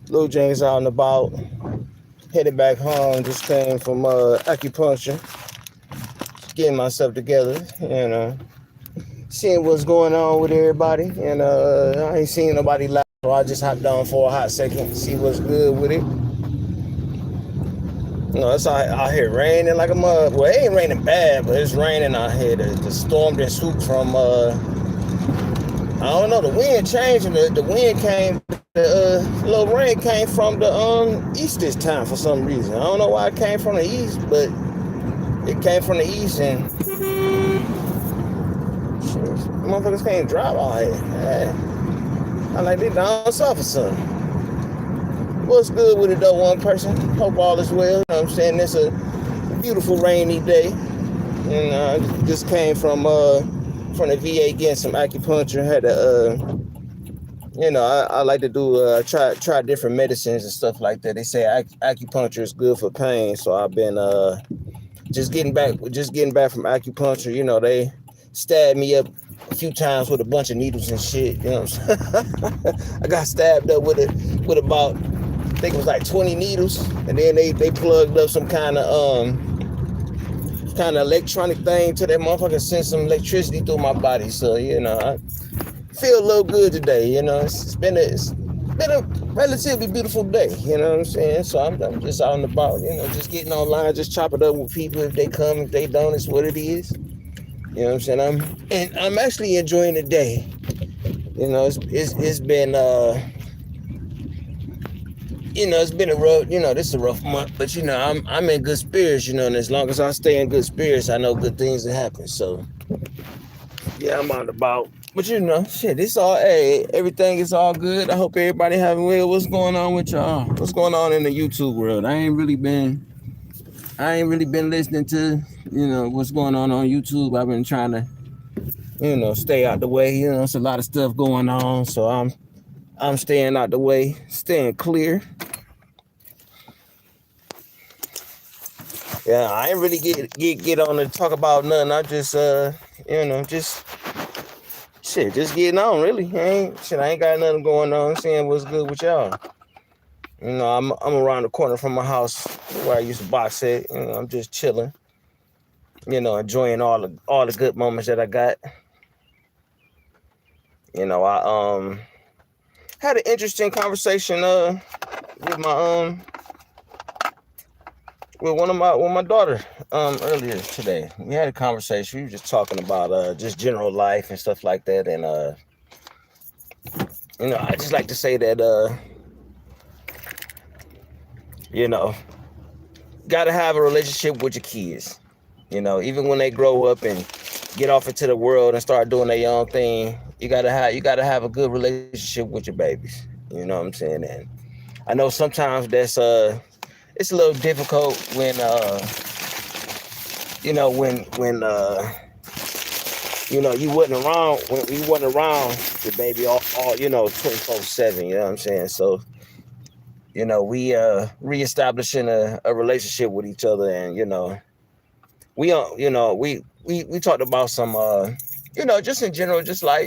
Blue Jays out and about, headed back home. Just came from acupuncture, just getting myself together, and seeing what's going on with everybody. And I ain't seen nobody last, so I just hopped on for a hot second, see what's good with it. You know, it's out here raining like a mud. Well, it ain't raining bad, but it's raining out here. The storm that swooped from I don't know. The wind changed, and the wind came. The little rain came from the east this time for some reason. I don't know why it came from the east, but it came from the east, and shit, motherfuckers can't drive out here. I like they down south or something. What's good with it though, one person? Hope all is well. You know what I'm saying? It's a beautiful rainy day, and just came from the VA getting some acupuncture. Had to I like to do try different medicines and stuff like that. They say acupuncture is good for pain, so I've been just getting back from acupuncture. You know, they stabbed me up a few times with a bunch of needles and shit. You know what I'm saying? I got stabbed up with about, I think it was like 20 needles, and then they plugged up some kind of electronic thing to that motherfucker, sent some electricity through my body. So you know, I feel a little good today. You know, it's been a relatively beautiful day. You know what I'm saying? So I'm just out and about. You know, just getting online, just chop it up with people. If they come, if they don't, it's what it is. You know what I'm saying? I'm actually enjoying the day. You know, it's been it's been a rough, this is a rough month, but I'm in good spirits, and as long as I stay in good spirits, I know good things will happen. So yeah, I'm on about. But shit, it's all, hey, everything is all good. I hope everybody having well. What's going on with y'all? What's going on in the YouTube world? I ain't really been listening to, what's going on YouTube. I've been trying to, stay out the way. It's a lot of stuff going on, so I'm staying out the way, staying clear. Yeah, I ain't really get on to talk about nothing. I just just getting on, really. I ain't got nothing going on. Seeing what's good with y'all. I'm around the corner from my house where I used to box at. I'm just chilling. Enjoying all the good moments that I got. I had an interesting conversation with my with my daughter earlier today. We had a conversation. We were just talking about just general life and stuff like that. And I just like to say that gotta have a relationship with your kids. Even when they grow up and get off into the world and start doing their own thing, you gotta have a good relationship with your babies. You know what I'm saying? And I know sometimes that's it's a little difficult when you wasn't around the baby all 24/7. You know what I'm saying? So we reestablishing a relationship with each other, and we we talked about some just in general, just like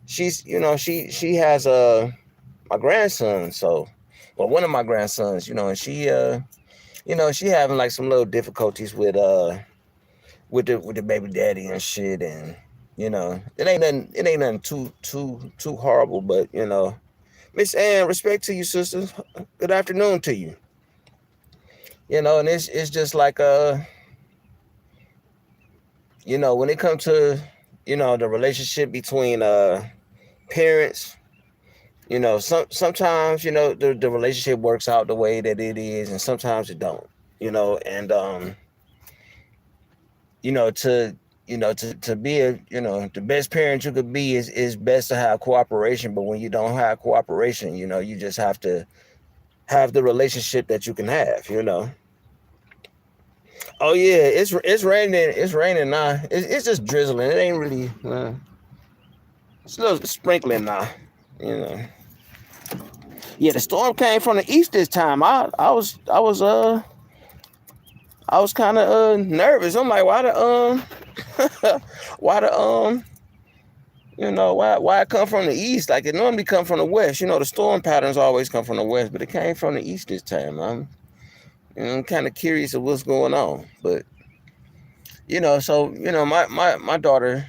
she has my grandson. So, well, one of my grandsons, and she she having like some little difficulties with the baby daddy and shit. And it ain't nothing too horrible, but Miss Ann, respect to you, sisters. Good afternoon to you. And it's just like when it comes to the relationship between parents, sometimes the relationship works out the way that it is, and sometimes it don't. And to be the best parent you could be is best to have cooperation. But when you don't have cooperation, you just have to have the relationship that you can have. Oh yeah, it's raining. It's raining now. It's just drizzling. It ain't really. It's a little sprinkling now. Yeah, the storm came from the east this time. I was kind of nervous. I'm like, why the You know, why it come from the east? Like it normally come from the west. You know, the storm patterns always come from the west, but it came from the east this time. I'm kind of curious of what's going on. But so my daughter,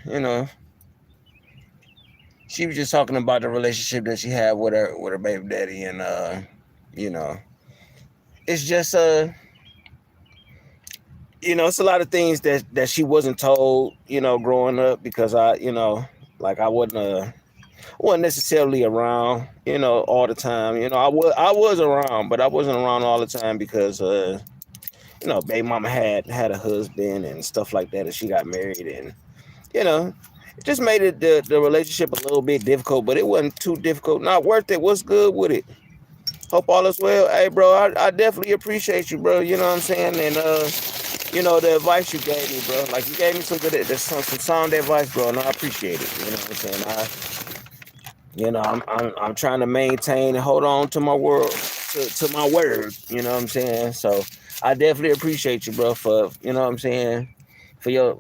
she was just talking about the relationship that she had with her baby daddy, and you know, it's just it's a lot of things that she wasn't told, growing up, because like I wasn't necessarily around, all the time. I was around, but I wasn't around all the time because baby mama had a husband and stuff like that, and she got married, and it just made the relationship a little bit difficult, but it wasn't too difficult. Not worth it. What's good with it? Hope all is well. Hey, bro, I definitely appreciate you, bro. You know what I'm saying? And the advice you gave me, bro. Like, you gave me some some sound advice, bro, and I appreciate it. You know what I'm saying? I'm trying to maintain and hold on to my world, to my word. You know what I'm saying? So I definitely appreciate you, bro, for you know what I'm saying, for you know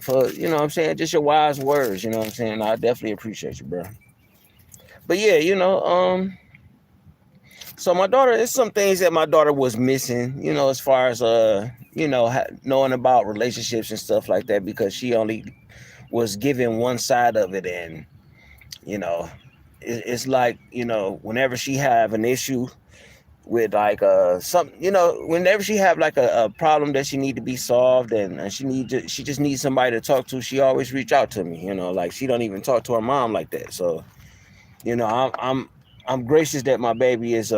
what I'm saying, just your wise words. You know what I'm saying? I definitely appreciate you, bro. But yeah, so my daughter, it's some things that my daughter was missing, as far as knowing about relationships and stuff like that, because she only was given one side of it, and you know it's like, whenever she have an issue with like whenever she have like a problem that she need to be solved, and she just needs somebody to talk to, she always reach out to me. Like, she don't even talk to her mom like that. So I'm gracious that my baby is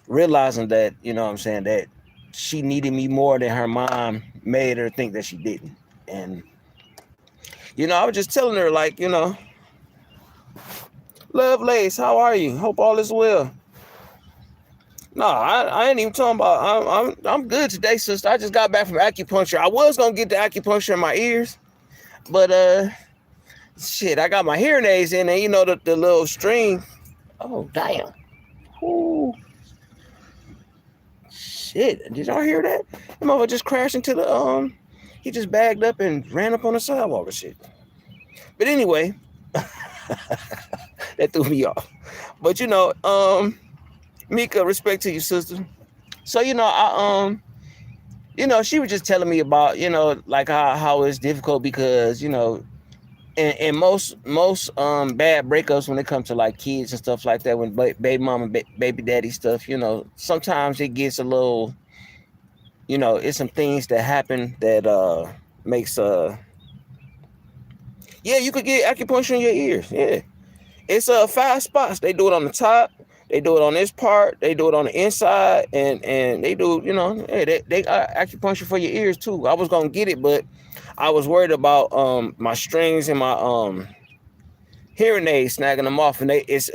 realizing that, what I'm saying, that she needed me more than her mom made her think that she didn't. And I was just telling her, like, Love Lace, how are you? Hope all is well. No, I ain't even talking about. I'm good today, sister. I just got back from acupuncture. I was gonna get the acupuncture in my ears, but shit, I got my hearing aids in, and the little string. Oh damn! Ooh. Shit! Did y'all hear that? The mother just crashed into the He just bagged up and ran up on the sidewalk and shit. But anyway, that threw me off. But Mika, respect to you, sister. So she was just telling me about like how it's difficult, because and most bad breakups, when it comes to like kids and stuff like that, when baby mama baby daddy stuff, sometimes it gets a little, it's some things that happen that makes yeah, you could get acupuncture in your ears. Yeah, it's 5 spots. They do it on the top, they do it on this part, they do it on the inside, and they do, they got acupuncture for your ears too. I was gonna get it, but I was worried about my strings and my hearing aids snagging them off, and it's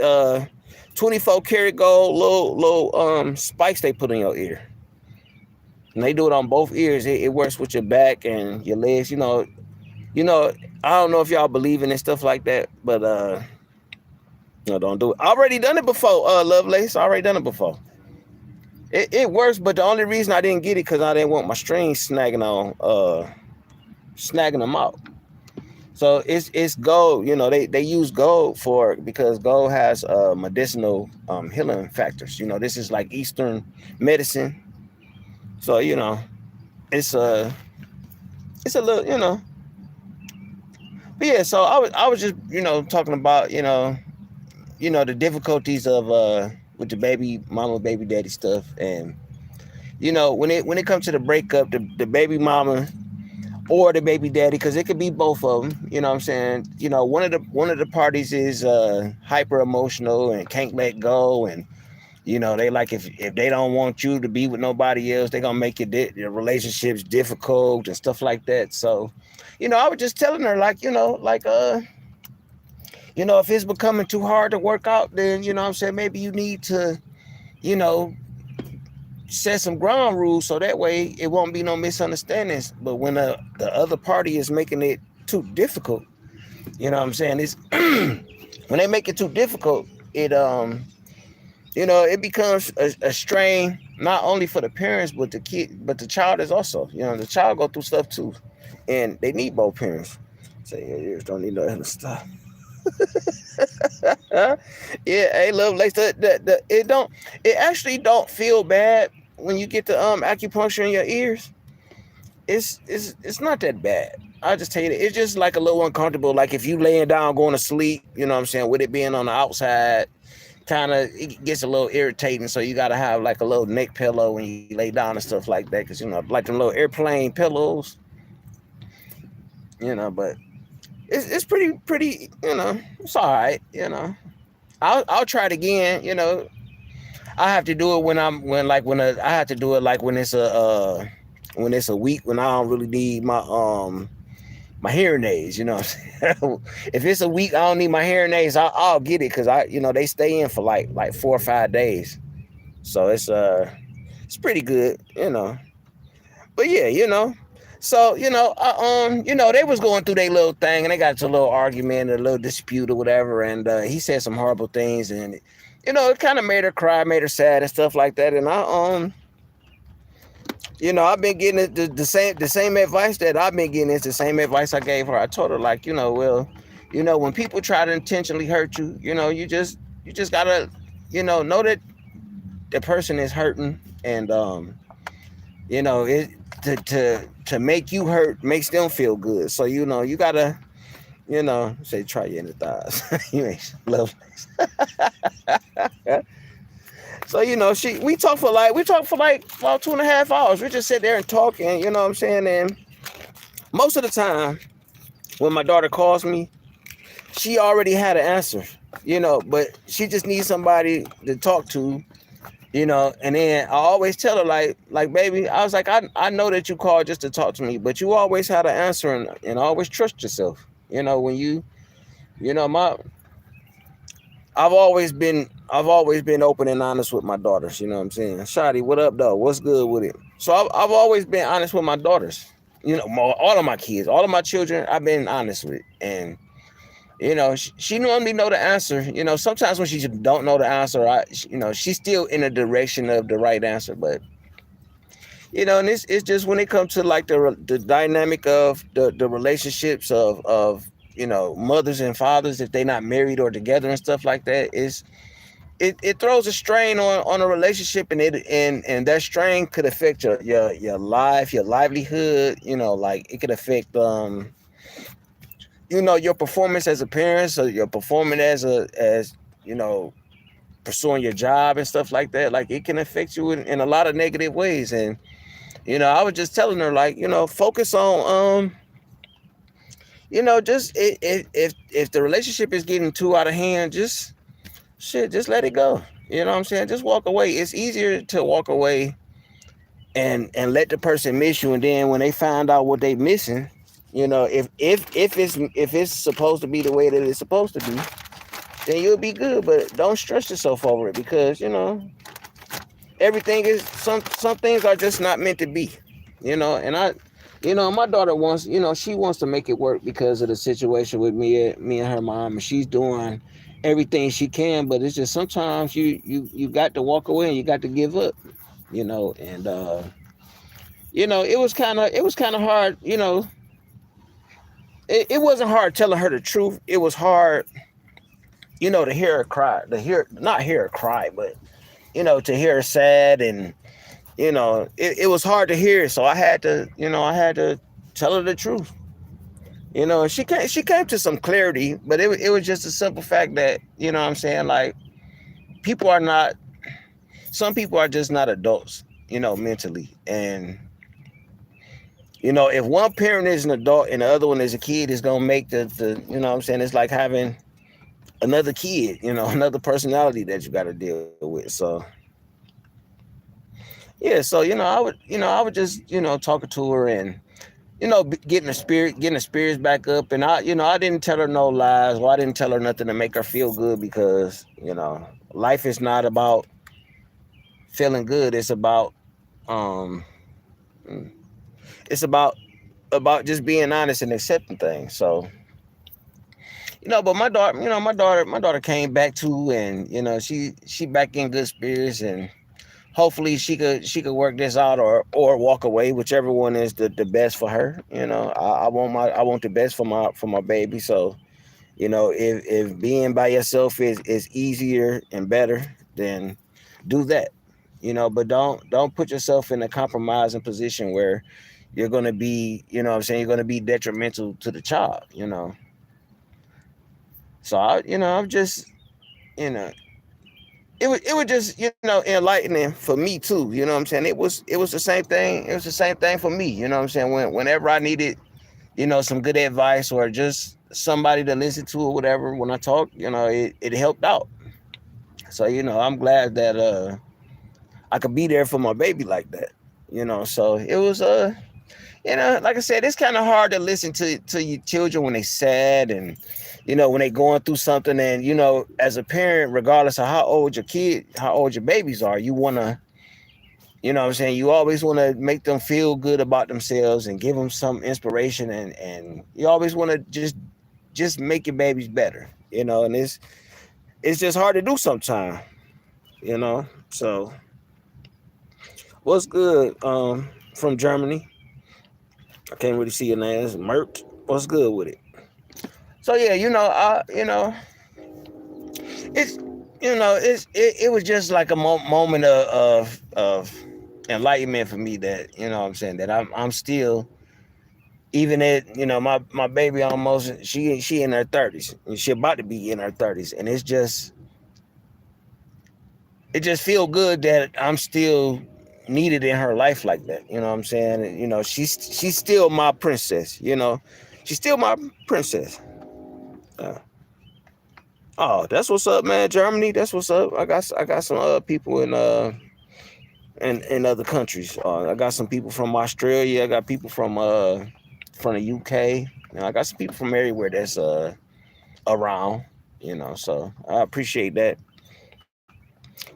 24 karat gold little spikes they put in your ear, and they do it on both ears. It works with your back and your legs. I don't know if y'all believe in it, stuff like that, but don't do it. I already done it before, Lovelace. I already done it before. It works, but the only reason I didn't get it because I didn't want my strings snagging them out. So it's gold. They use gold because gold has medicinal healing factors. This is like Eastern medicine. So it's a little. But yeah, so I was just talking about the difficulties of with the baby mama baby daddy stuff, and when it comes to the breakup, the baby mama or the baby daddy, because it could be both of them. What I'm saying? One of the parties is hyper emotional and can't let go, and they like, if they don't want you to be with nobody else, they're gonna make your relationships difficult and stuff like that. So I was just telling her, like, if it's becoming too hard to work out, then what I'm saying, maybe you need to set some ground rules, so that way it won't be no misunderstandings. But when the other party is making it too difficult, what I'm saying, is when they make it too difficult, it it becomes a strain, not only for the parents, but the kid, but the child is also, the child go through stuff too, and they need both parents. Say, your ears don't need no other stuff. Yeah, hey, Lovelace, it actually don't feel bad when you get the acupuncture in your ears. It's not that bad. I'll just tell you that. It's just like a little uncomfortable. Like if you laying down going to sleep, you know what I'm saying, with it being on the outside, kind of it gets a little irritating. So you gotta have like a little neck pillow when you lay down and stuff like that, because like them little airplane pillows, But it's pretty. It's all right. I'll try it again. I have to do it I have to do it like when it's a week when I don't really need my hearing aids. You know what I'm saying? If it's a week I don't need my hearing aids, I'll get it, because they stay in for like 4 or 5 days. So it's pretty good. But yeah, So, they was going through their little thing, and they got into a little argument, a little dispute or whatever, and he said some horrible things, and it kind of made her cry, made her sad and stuff like that. And I've been getting the same advice that I've been getting. It's the same advice I gave her. I told her, like, when people try to intentionally hurt you, you just gotta, know that the person is hurting, and it to make you hurt makes them feel good. So you gotta, say try your inner thighs. You ain't love. So we talked for like about 2.5 hours. We just sit there and talking, you know what I'm saying? And most of the time when my daughter calls me, she already had an answer, but she just needs somebody to talk to. And then I always tell her, like, baby, I was like, I know that you called just to talk to me, but you always had an answer, and always trust yourself. When my I've always been open and honest with my daughters. You know what I'm saying? Shotty, what up, though? What's good with it? So I've always been honest with my daughters. All of my kids, all of my children, I've been honest with, and she normally know the answer. Sometimes when she don't know the answer, she's still in the direction of the right answer. But and it's just when it comes to like the dynamic of the relationships of mothers and fathers, if they're not married or together and stuff like that, it throws a strain on a relationship, and that strain could affect your life, your livelihood. Like it could affect your performance as a parent, or your performance as pursuing your job and stuff like that. Like it can affect you in a lot of negative ways. And I was just telling her, like, focus on just if the relationship is getting too out of hand, just let it go. You know what I'm saying? Just walk away. It's easier to walk away and let the person miss you, and then when they find out what they missing, if it's supposed to be the way that it's supposed to be, then you'll be good. But don't stress yourself over it, because everything is some things are just not meant to be. And my daughter wants, she wants to make it work because of the situation with me and her mom, and she's doing everything she can. But it's just sometimes you got to walk away, and you got to give up. And it was kind of hard. It wasn't hard telling her the truth. It was hard, to hear her cry, not hear her cry, but to hear her sad, and it was hard to hear. So I had to tell her the truth. And she came to some clarity, but it was just a simple fact that, what I'm saying, like, some people are just not adults, mentally. And if one parent is an adult and the other one is a kid, it's gonna make the what I'm saying, it's like having another kid, another personality that you got to deal with. So yeah, so I would just talking to her, and getting the spirits back up. And I didn't tell her no lies, or I didn't tell her nothing to make her feel good, because life is not about feeling good. It's about um it's about just being honest and accepting things. So but my daughter came back too, and she back in good spirits, and hopefully she could work this out, or walk away, whichever one is the best for her. I want the best for my baby. So You know, if being by yourself is easier and better, then do that. You know, but don't put yourself in a compromising position where you're gonna be, you know what I'm saying, you're gonna be detrimental to the child, you know. So I'm just, you know, it was just, enlightening for me too. You know what I'm saying? It was the same thing. It was the same thing for me. You know what I'm saying? Whenever I needed, some good advice or just somebody to listen to or whatever, when I talk, it helped out. So, I'm glad that I could be there for my baby like that. So it was like I said, it's kind of hard to listen to your children when they sad and when they going through something. And as a parent, regardless of how old your babies are, you want to, what I'm saying, you always want to make them feel good about themselves and give them some inspiration, and you always want to just make your babies better, and it's just hard to do sometimes. So what's good from Germany? I can't really see your name. It's Mert. What's good with it? So yeah, it's it was just like a moment of enlightenment for me, that what I'm saying, that I'm still, even at my baby almost, she in her 30s, and she about to be in her 30s, and it just feel good that I'm still needed in her life like that. You know what I'm saying? She's still my princess. She's still my princess. Uh, oh, that's what's up, man. Germany, that's what's up. I got some people in other countries. I got some people from Australia. I got people from the UK. I got some people from everywhere that's around. So I appreciate that.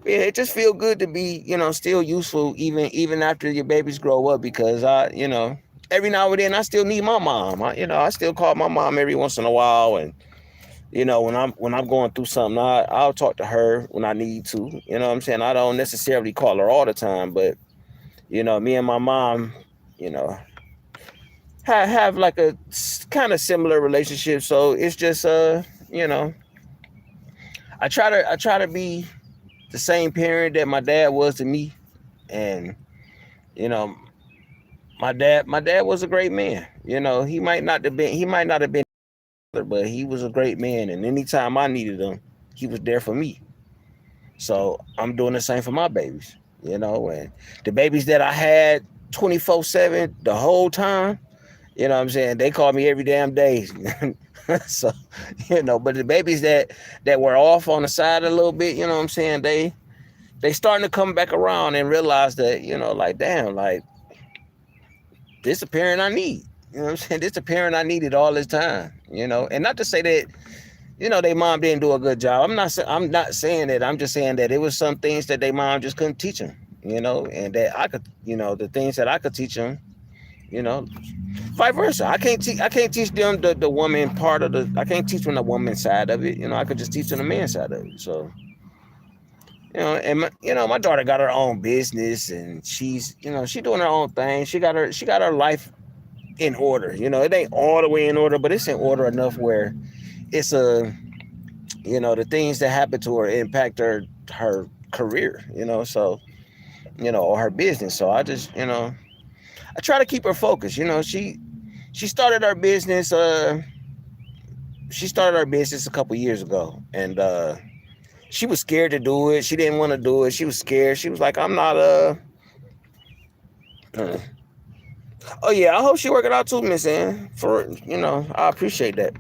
Yeah, it just feel good to be, still useful even after your babies grow up, because every now and then I still need my mom. I still call my mom every once in a while, and when I'm going through something, I'll talk to her when I need to. You know what I'm saying? I don't necessarily call her all the time, but me and my mom, you know, have like a kind of similar relationship. So it's just you know, I try to be the same parent that my dad was to me. And you know, my dad was a great man. He might not have been, but he was a great man, and anytime I needed him, he was there for me. So I'm doing the same for my babies. And the babies that I had 24/7 the whole time, what I'm saying, they call me every damn day. So, but the babies that were off on the side a little bit, what I'm saying, they starting to come back around and realize that, like, damn, like, this a parent I need. You know what I'm saying? This a parent I needed all this time, and not to say that, their mom didn't do a good job. I'm not saying that. I'm just saying that it was some things that their mom just couldn't teach them, and that I could, the things that I could teach them, you know, vice versa. I can't teach them the woman part of the. I can't teach them the woman side of it. I could just teach them the man side of it. So, and my daughter got her own business, and she's, she doing her own thing. She got her life in order. It ain't all the way in order, but it's in order enough where it's the things that happen to her impact her career. So, or her business. So I just, I try to keep her focused. She started her business. She started her business a couple years ago, and she was scared to do it. She didn't want to do it. She was scared. She was like, "I'm not uh, oh yeah, I hope she working out too, Miss Ann. For I appreciate that.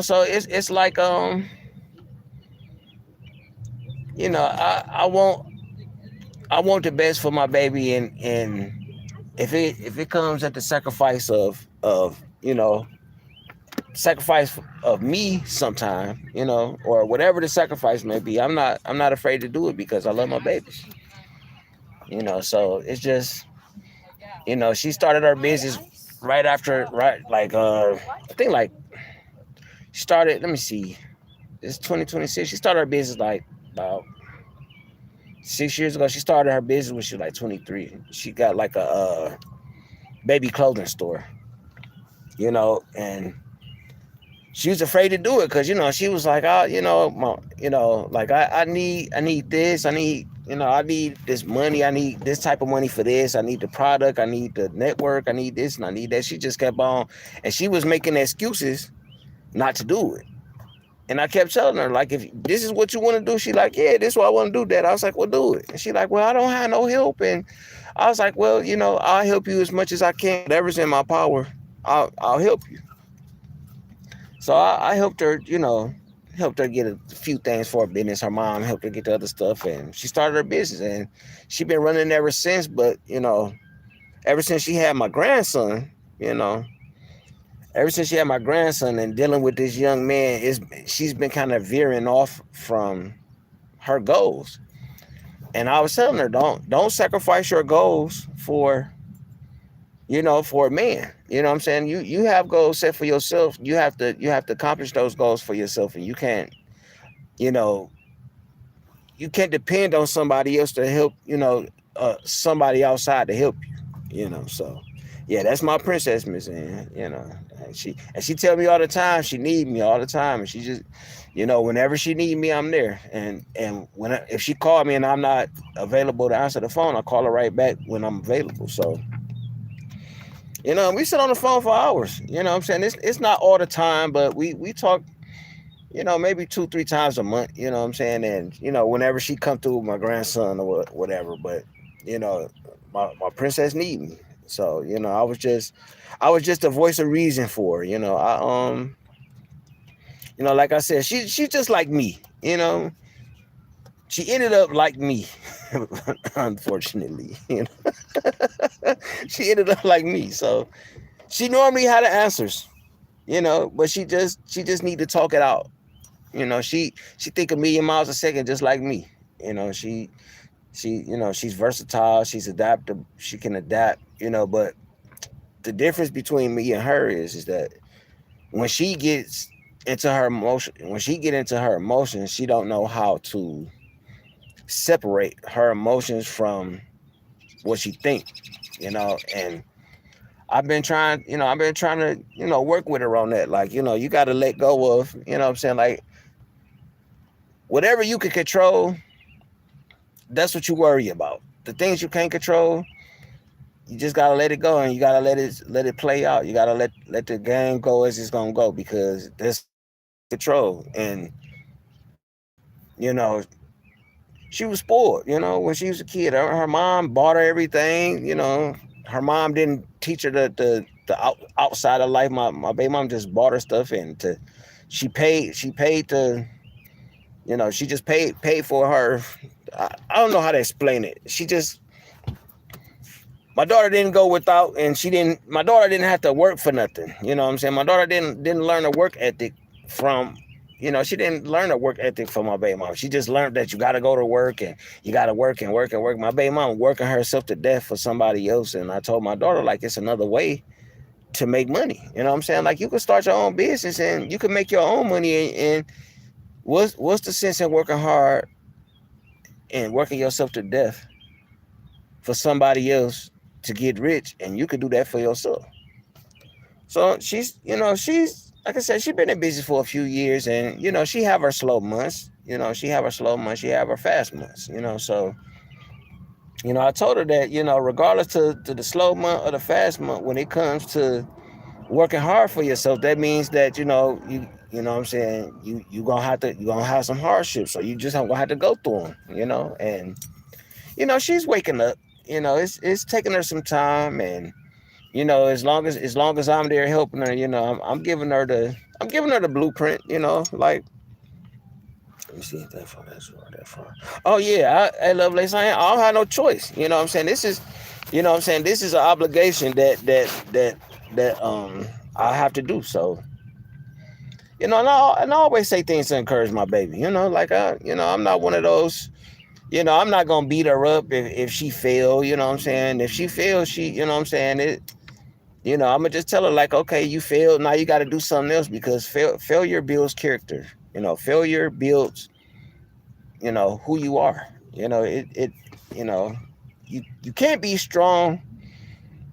So it's like I want the best for my baby, and if it comes at the sacrifice of me sometime, or whatever the sacrifice may be, I'm not afraid to do it because I love my babies. So it's just, she started her business right after, right, like I think, like, she started, let me see, it's 2026. She started her business like about 6 years ago. She started her business when she was like 23. She got like a baby clothing store, and she was afraid to do it because, she was like, like I need this, I need this money, I need this type of money for this, I need the product, I need the network, I need this and I need that. She just kept on, and she was making excuses not to do it. And I kept telling her, like, if this is what you want to do, she like, yeah, this is what I want to do, Dad. I was like, well, do it. And she like, well, I don't have no help. And I was like, well, I'll help you as much as I can. Whatever's in my power, I'll help you. So I helped her, helped her get a few things for her business. Her mom helped her get the other stuff, and she started her business, and she been running ever since. But ever since she had my grandson, ever since she had my grandson and dealing with this young man, she's been kind of veering off from her goals. And I was telling her, don't sacrifice your goals for for a man. You know what I'm saying? You have goals set for yourself. You have to accomplish those goals for yourself, and you know, you can't depend on somebody else to help, somebody outside to help you, So yeah, that's my princess, Miss Ann, and she tell me all the time she need me all the time, and she just, whenever she need me, I'm there. And if she called me and I'm not available to answer the phone, I call her right back when I'm available. So we sit on the phone for hours. You know what I'm saying? It's not all the time, but we talk, maybe 2-3 times a month, you know what I'm saying? And, whenever she come through with my grandson or whatever, but, my princess need me. So, I was just a voice of reason for her. Like I said, she's just like me, she ended up like me, unfortunately, she ended up like me. So she normally had the answers, but she just need to talk it out. She think a million miles a second just like me. She's versatile, she's adaptable, she can adapt, but the difference between me and her is that when she gets into her emotions, she don't know how to separate her emotions from what she think, and I've been trying to, work with her on that. Like, you got to let go of, what I'm saying? Like, whatever you can control, that's what you worry about. The things you can't control, you just got to let it go, and you got to let it play out. You got to let the game go as it's going to go, because there's control. And, she was spoiled, when she was a kid. Her mom bought her everything, her mom didn't teach her the outside of life. My baby mom just bought her stuff, and she paid to, she just paid for her. I don't know how to explain it. My daughter didn't go without, and my daughter didn't have to work for nothing. You know what I'm saying? My daughter didn't learn a work ethic from, she didn't learn a work ethic from my baby mom. She just learned that you got to go to work, and you got to work and work and work. My baby mom working herself to death for somebody else. And I told my daughter, like, it's another way to make money. You know what I'm saying? Like, you can start your own business and you can make your own money. And what's the sense in working hard and working yourself to death for somebody else to get rich, and you could do that for yourself? So she's like I said, she's been in business for a few years, and she have her slow months. She have her fast months. So I told her that regardless to the slow month or the fast month, when it comes to working hard for yourself, that means that you know what I'm saying, you're gonna have some hardships, so you just gonna have to go through them. And she's waking up. It's taking her some time, and as long as I'm there helping her, I'm giving her the blueprint. Like, let me see if that far. Oh yeah, I love Lovelace. I don't have no choice. You know what I'm saying? This is, this is an obligation that I have to do. So, and I always say things to encourage my baby. Like, I'm not one of those. I'm not gonna beat her up if she fail. You know what I'm saying? If she fails, what I'm saying, I'm gonna just tell her, like, okay, you failed. Now you got to do something else, because failure builds character. Failure builds, who you are. You can't be strong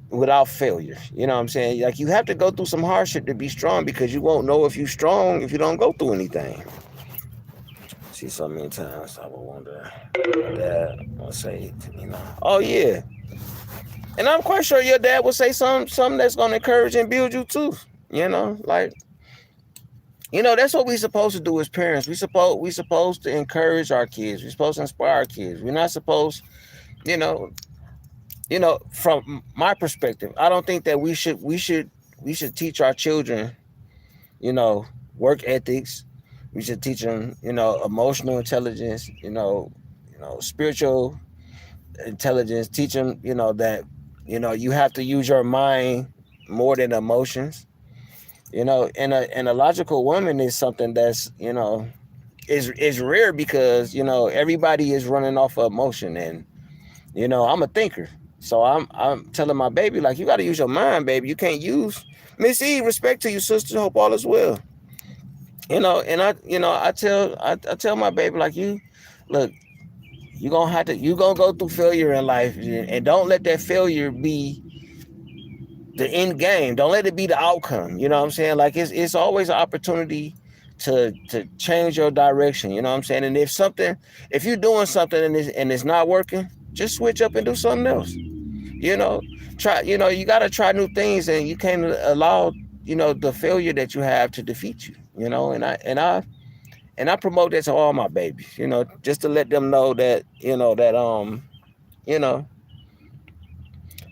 without failure. You know what I'm saying? Like, you have to go through some hardship to be strong, because you won't know if you're strong if you don't go through anything. See, so many times I would wonder what dad will say to me now. Oh yeah. And I'm quite sure your dad will say something that's gonna encourage and build you too. You know, like, that's what we supposed to do as parents. We supposed to encourage our kids. We're supposed to inspire our kids. We're not supposed, you know, from my perspective, I don't think that we should teach our children, you know, work ethics. We should teach them, emotional intelligence, spiritual intelligence. Teach them, that, you have to use your mind more than emotions. And a logical woman is something that's, is rare, because, everybody is running off of emotion. And, I'm a thinker. So I'm telling my baby, like, you got to use your mind, baby. You can't use Miss E. Respect to you, sister. Hope all is well. And I tell my baby, like, you look, you gonna go through failure in life, and don't let that failure be the end game. Don't let it be the outcome. You know what I'm saying? Like, it's always an opportunity to change your direction. You know what I'm saying? And if you're doing something and it's not working, just switch up and do something else. Try. You gotta try new things, and you can't allow the failure that you have to defeat you. And I promote that to all my babies. Just to let them know that you know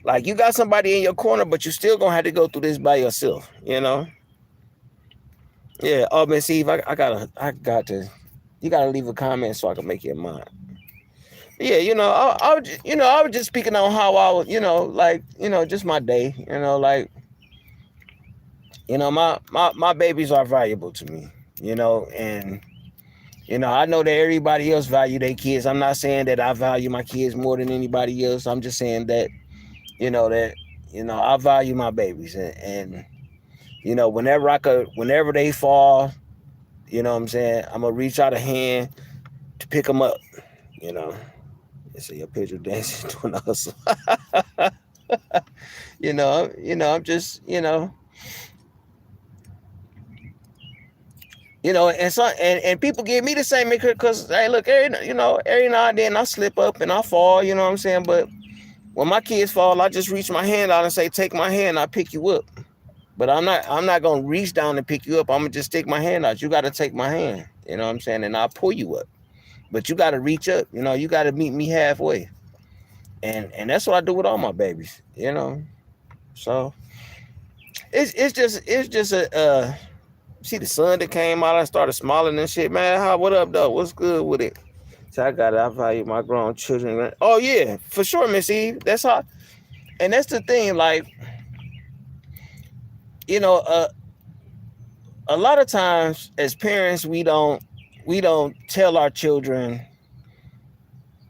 like, you got somebody in your corner, but you still gonna have to go through this by yourself. Yeah. Oh, Miss Eve, I got to. You gotta leave a comment so I can make it mine. Yeah, I was just speaking on how I was, like, just my day, like, my babies are valuable to me, and I know that everybody else value their kids. I'm not saying that I value my kids more than anybody else. I'm just saying that, I value my babies, and whenever they fall, what I'm saying, I'm gonna reach out a hand to pick them up, you know. You see a picture dancing doing hustle. I'm just, and people give me the same, because, hey, look, every now and then I slip up and I fall, you know what I'm saying? But when my kids fall, I just reach my hand out and say, take my hand, I'll pick you up. But I'm not gonna reach down and pick you up. I'm gonna just stick my hand out. You gotta take my hand, you know what I'm saying? And I'll pull you up. But you gotta reach up, you gotta meet me halfway. And that's what I do with all my babies, So it's just a see the sun that came out, I started smiling and shit, man. What up though? What's good with it? So I value my grown children. Oh yeah, for sure, Miss Eve. That's how, and that's the thing, like, a lot of times as parents, we don't tell our children,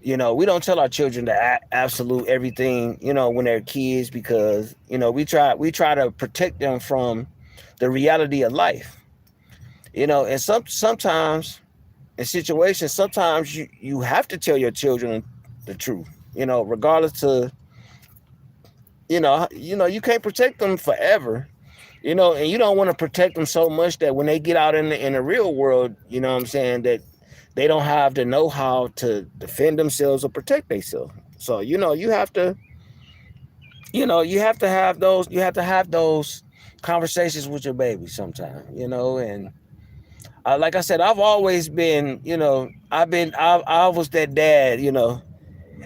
we don't tell our children the absolute everything, when they're kids, because, we try to protect them from the reality of life, and sometimes in situations, sometimes you have to tell your children the truth, regardless to, you can't protect them forever, and you don't want to protect them so much that when they get out in the real world, you know what I'm saying, that they don't have the know-how to defend themselves or protect themselves. So, you have to, you have to have those conversations with your baby sometime, and like I said, I've always been, I was that dad,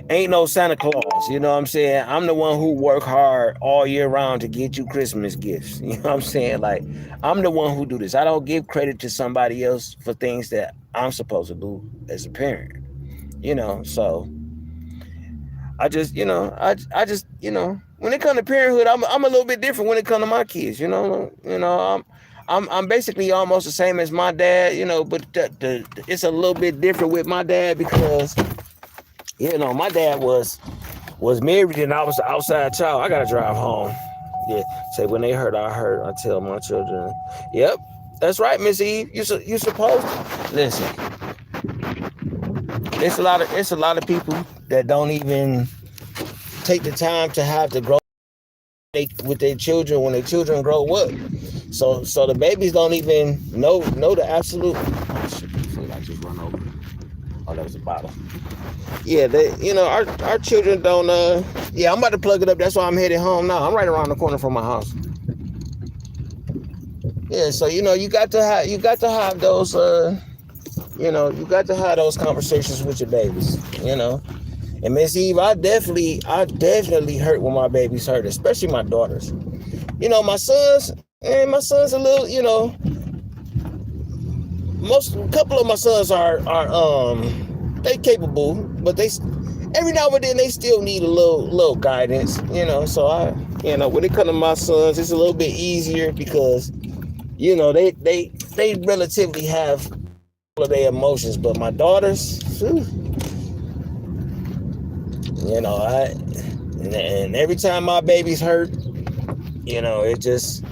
ain't no Santa Claus, you know what I'm saying? I'm the one who work hard all year round to get you Christmas gifts. You know what I'm saying? Like, I'm the one who do this. I don't give credit to somebody else for things that I'm supposed to do as a parent, so I just, when it comes to parenthood, I'm a little bit different when it comes to my kids, I'm basically almost the same as my dad, but it's a little bit different with my dad, because my dad was married and I was the outside child. I gotta drive home. Yeah, say when they hurt, I hurt. I tell my children. Yep, that's right, Miss Eve. You supposed to listen. It's a lot of people that don't even take the time to have the growth with their children when their children grow up. So the babies don't even know the absolute. Oh shit! I feel like I just run over. Oh, that was a bottle. Yeah, our children don't. Yeah, I'm about to plug it up. That's why I'm headed home now. I'm right around the corner from my house. Yeah, so you got to have those. You got to have those conversations with your babies. And Miss Eve, I definitely hurt when my babies hurt, especially my daughters. My sons a little. A couple of my sons are they capable, but they every now and then they still need a little guidance. So when it comes to my sons, it's a little bit easier because they relatively have all of their emotions, but my daughters, and every time my baby's hurt, it just,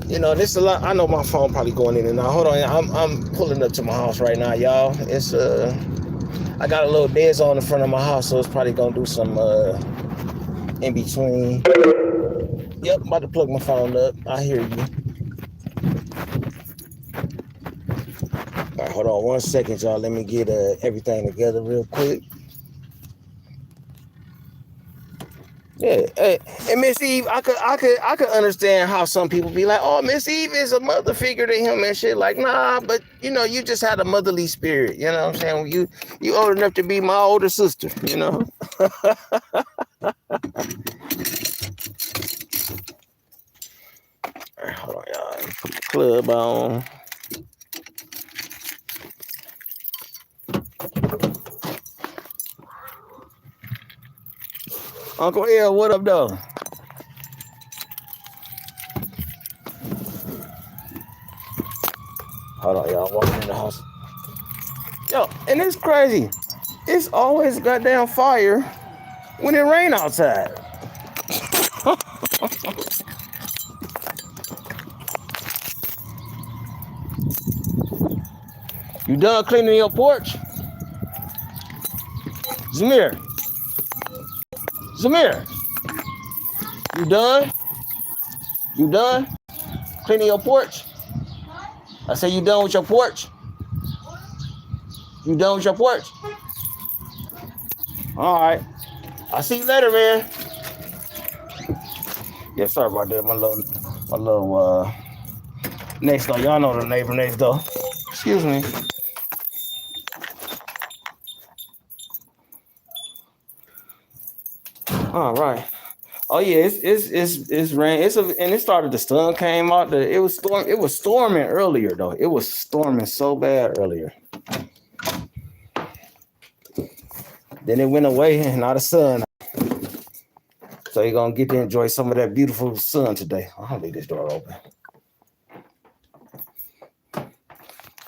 this a lot. I know my phone probably going in and out. Hold on, I'm pulling up to my house right now, y'all. It's I got a little dead zone in front of my house, so it's probably gonna do some in between. Yep, I'm about to plug my phone up. I hear you. All right, hold on 1 second, y'all. Let me get everything together real quick. Yeah, hey, and Miss Eve, I could understand how some people be like, "Oh, Miss Eve is a mother figure to him and shit." Like, nah, but you just had a motherly spirit. You know what I'm saying? You old enough to be my older sister. All right, hold on, y'all. Put the club on. Uncle L, what up, though? Hold on, y'all. I'm walking in the house. Yo, and it's crazy. It's always goddamn fire when it rain outside. You done cleaning your porch? Zamir, you done? You done cleaning your porch? I say you done with your porch? You done with your porch? All right. I'll see you later, man. Yeah, sorry about that. My little next door. Y'all know the neighbor next door. Excuse me. All right. Oh yeah, it's rain. And it started. The sun came out. It was storming earlier though. It was storming so bad earlier. Then it went away, and now the sun. So you're gonna get to enjoy some of that beautiful sun today. I'll leave this door open.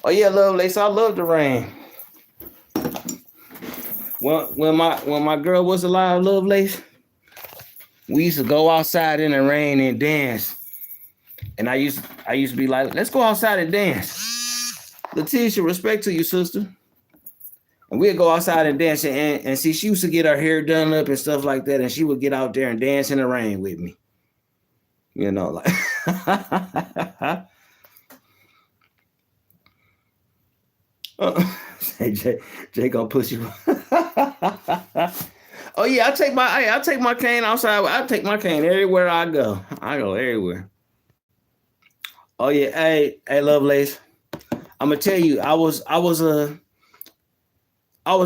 Oh yeah, Lovelace, I love the rain. When my girl was alive, Lovelace, we used to go outside in the rain and dance. And I used to be like, let's go outside and dance. Letitia, respect to you, sister. And we'd go outside and dance and see, she used to get her hair done up and stuff like that, and she would get out there and dance in the rain with me. Like Jay gonna push you. Oh yeah, I take my cane outside. I take my cane everywhere I go. I go everywhere. Oh yeah, hey Lovelace. I'm gonna tell you, I was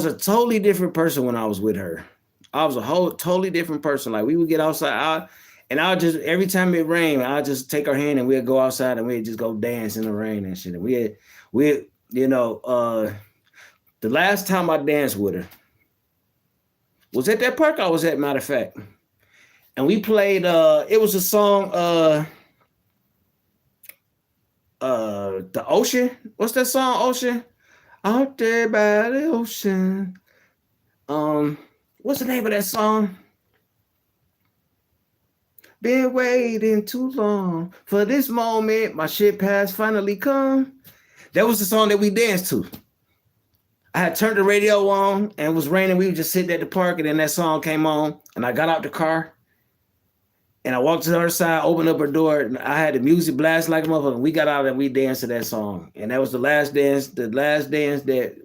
a totally different person when I was with her. I was a totally different person. Like we would get outside, and I'll just, every time it rained, I'll just take her hand and we'd go outside and we'd just go dance in the rain and shit. And we the last time I danced with her was at that park I was at, matter of fact. And we played, it was a song, The Ocean. What's that song, Ocean? Out there by the ocean. What's the name of that song? Been waiting too long for this moment. My ship has finally come. That was the song that we danced to. I had turned the radio on and it was raining. We were just sitting at the park and then that song came on and I got out the car and I walked to the other side, opened up her door, and I had the music blast like a motherfucker. We got out and we danced to that song. And that was the last dance that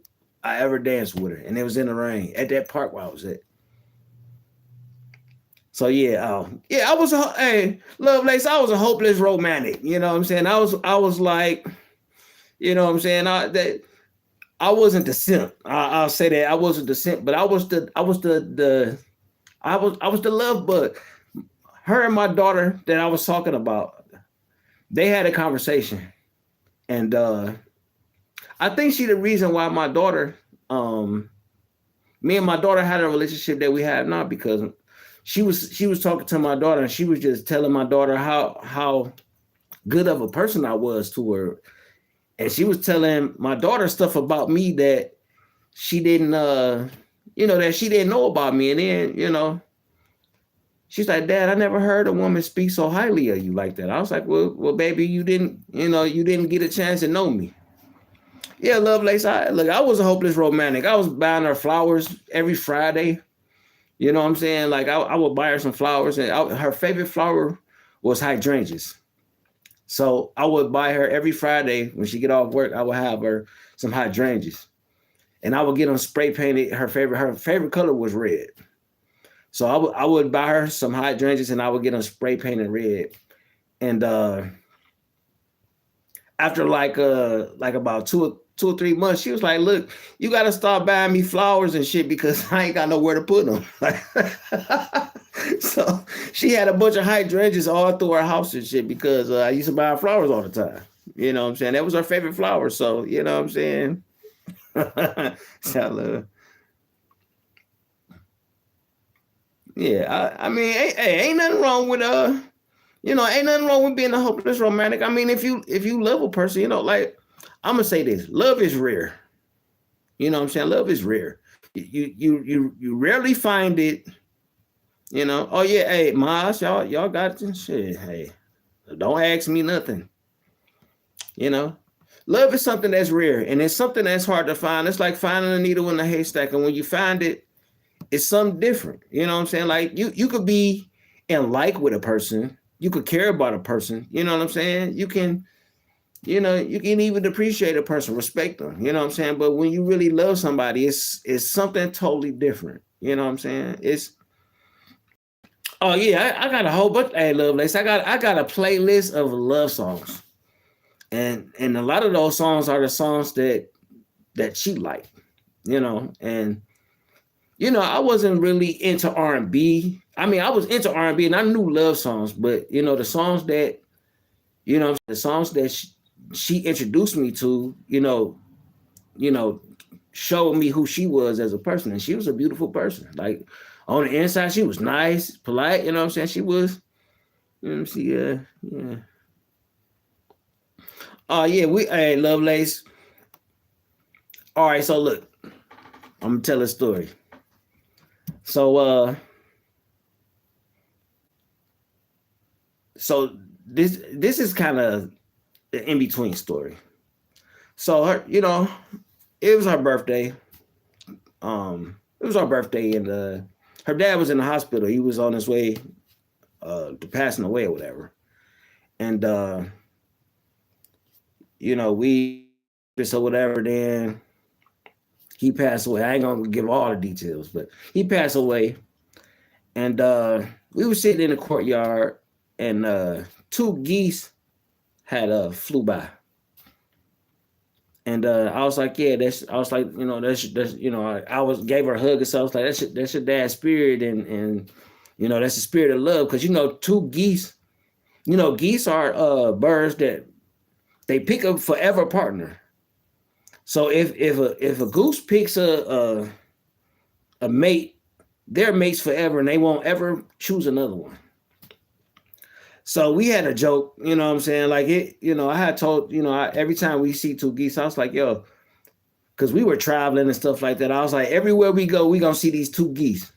I ever danced with her. And it was in the rain at that park where I was at. So I was Lovelace, I was a hopeless romantic. You know what I'm saying? I was like, you know what I'm saying? I wasn't the simp. I'll say that I wasn't the simp, but I was the love bug. Her and my daughter that I was talking about, they had a conversation, and I think she the reason why my daughter, me and my daughter had a relationship that we have now because she was talking to my daughter and she was just telling my daughter how good of a person I was to her, and she was telling my daughter stuff about me that she didn't that she didn't know about me, and then she's like, Dad, I never heard a woman speak so highly of you like that. I was like, well, baby, you didn't get a chance to know me. Yeah, Lovelace, I was a hopeless romantic. I was buying her flowers every Friday. You know what I'm saying? Like I would buy her some flowers, and her favorite flower was hydrangeas. So I would buy her every Friday when she get off work. I would have her some hydrangeas, and I would get them spray painted. Her favorite color was red. So I would buy her some hydrangeas and I would get them spray painted red. And after like about two or 3 months, she was like, "Look, you got to start buying me flowers and shit because I ain't got nowhere to put them." So she had a bunch of hydrangeas all through her house and shit because I used to buy her flowers all the time. You know what I'm saying? That was her favorite flower. So you know what I'm saying? So, yeah, I mean, ain't nothing wrong with ain't nothing wrong with being a hopeless romantic. I mean, if you love a person, like I'm gonna say this, love is rare. You know what I'm saying? Love is rare. You rarely find it. Oh yeah, hey, Maz, y'all got this shit. Hey, don't ask me nothing. Love is something that's rare, and it's something that's hard to find. It's like finding a needle in a haystack, and when you find it, it's something different. You know what I'm saying? Like you could be in like with a person. You could care about a person. You know what I'm saying? You can even appreciate a person, respect them. You know what I'm saying? But when you really love somebody, it's something totally different. You know what I'm saying? Oh yeah, I got a whole bunch. Hey, Lovelace, I got a playlist of love songs, and a lot of those songs are the songs that she liked. And I wasn't really into R&B. I mean, I was into R&B and I knew love songs, but the songs that, she introduced me to, showed me who she was as a person. And she was a beautiful person. Like on the inside, she was nice, polite, you know what I'm saying? She was, yeah. Oh yeah, hey, Lovelace. All right, so look, I'm gonna tell a story. So this is kind of the in-between story. So her, it was her birthday. It was her birthday, and her dad was in the hospital. He was on his way to passing away or whatever. And we so whatever, then he passed away. I ain't gonna give all the details, but he passed away. And we were sitting in the courtyard, and 2 geese had flew by. And I was like, yeah, that's I gave her a hug and so I was like, that's your dad's spirit, and that's the spirit of love. Because 2 geese, geese are birds that they pick a forever partner. So if a goose picks a mate, they're mates forever and they won't ever choose another one. So we had a joke, you know what I'm saying? Like I had told, every time we see 2 geese, I was like, yo, because we were traveling and stuff like that. I was like, everywhere we go, we gonna see these 2 geese.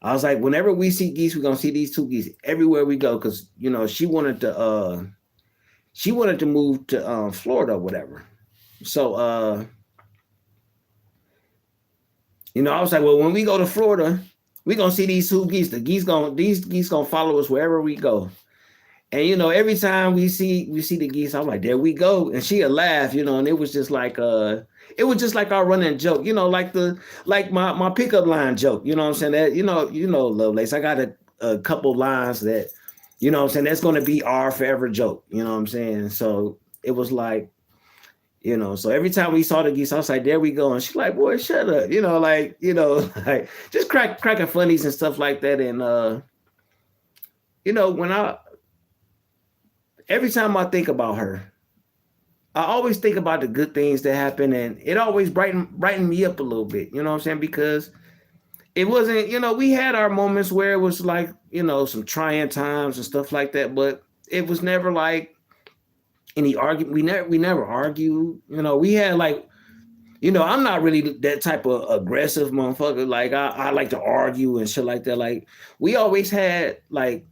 I was like, whenever we see geese, we're gonna see these 2 geese everywhere we go. Cause she wanted to move to Florida or whatever. So I was like, well, when we go to Florida, we gonna see these two geese. These geese gonna follow us wherever we go. And every time we see the geese, I'm like, there we go. And she'll laugh, and it was just like our running joke, like my pickup line joke, you know what I'm saying? That Lovelace, I got a couple lines that, you know what I'm saying, that's gonna be our forever joke, you know what I'm saying? So it was like, so every time we saw the geese, I was like, there we go. And she's like, boy, shut up, like just cracking funnies and stuff like that. And every time I think about her, I always think about the good things that happen, and it always brighten me up a little bit, you know what I'm saying? Because it wasn't, we had our moments where it was like, some trying times and stuff like that, but it was never like any argument. We never argue, we had like, I'm not really that type of aggressive motherfucker. Like I like to argue and shit like that. Like we always had like,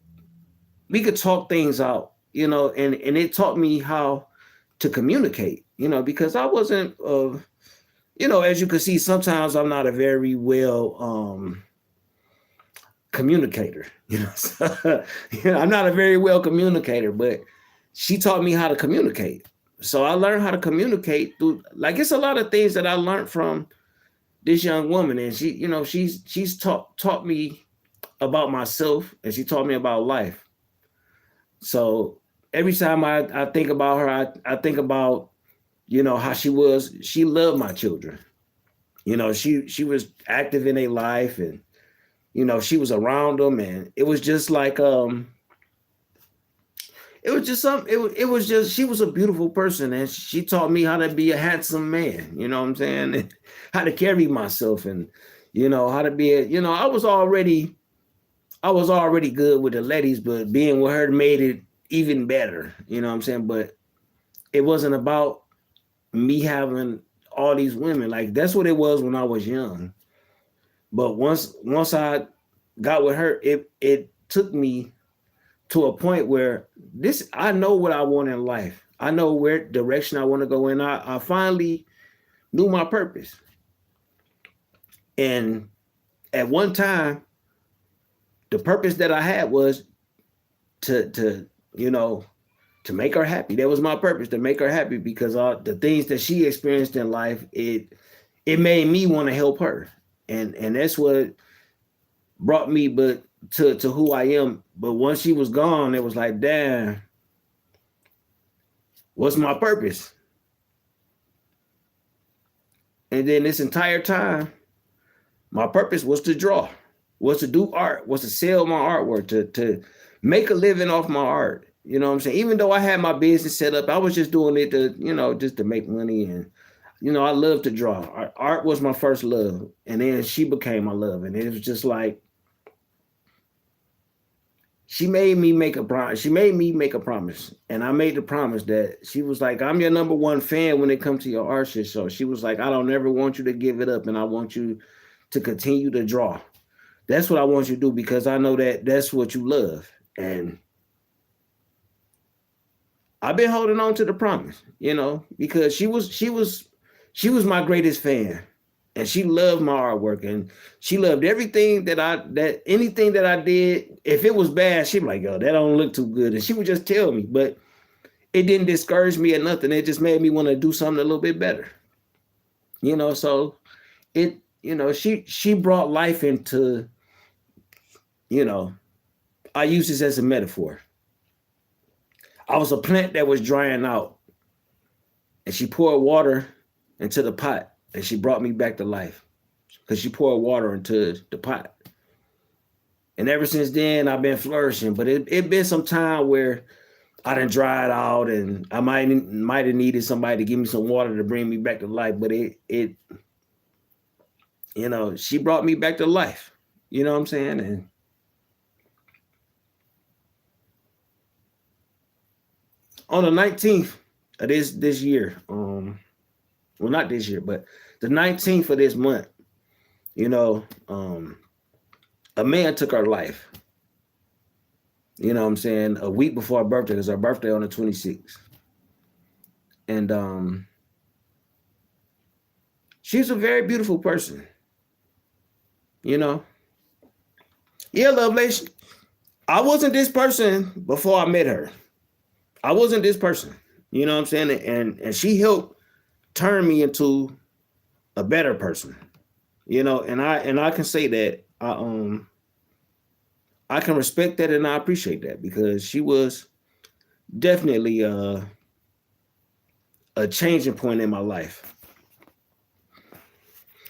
we could talk things out, and it taught me how to communicate, because I wasn't, as you can see, sometimes I'm not a very well communicator, So, I'm not a very well communicator, but she taught me how to communicate. So I learned how to communicate through, like, it's a lot of things that I learned from this young woman. And she, she's taught me about myself, and she taught me about life. So every time I think about her, I think about, how she loved my children. She was active in their life, and, she was around them, and it was just like, it was just something, it was just, she was a beautiful person, and she taught me how to be a handsome man, you know what I'm saying? And how to carry myself, and, how to be I was already good with the ladies, but being with her made it even better, you know what I'm saying? But it wasn't about me having all these women. Like that's what it was when I was young. But once I got with her, it took me to a point where I know what I want in life. I know where direction I want to go in. I finally knew my purpose. And at one time, the purpose that I had was to make her happy. That was my purpose, to make her happy, because the things that she experienced in life, it made me want to help her. And that's what brought me to who I am. But once she was gone, it was like, damn, what's my purpose? And then this entire time, my purpose was to draw, was to do art, was to sell my artwork, to make a living off my art. You know what I'm saying? Even though I had my business set up, I was just doing it to, just to make money. And, I love to draw. Art was my first love. And then she became my love. And it was just like, she made me make a promise. She made me make a promise. And I made the promise that she was like, I'm your number one fan when it comes to your art shit. So she was like, I don't ever want you to give it up. And I want you to continue to draw. That's what I want you to do, because I know that that's what you love. And I've been holding on to the promise, because she was my greatest fan, and she loved my artwork, and she loved everything anything that I did. If it was bad, she'd be like, yo, that don't look too good. And she would just tell me, but it didn't discourage me or nothing. It just made me want to do something a little bit better, so it, she brought life into, I use this as a metaphor. I was a plant that was drying out, and she poured water into the pot, and she brought me back to life, because she poured water into the pot. And ever since then, I've been flourishing. But it been some time where I done dried out, and I might have needed somebody to give me some water to bring me back to life. But she brought me back to life. You know what I'm saying? And on the 19th of this year, well, not this year, but the 19th of this month, a man took her life. You know what I'm saying? A week before her birthday, because her birthday on the 26th. And she's a very beautiful person. you know. Yeah, Lovelace. I wasn't this person before I met her. I wasn't this person. You know what I'm saying? And she helped turn me into a better person. You know, and I can say that I can respect that and I appreciate that because she was definitely a changing point in my life.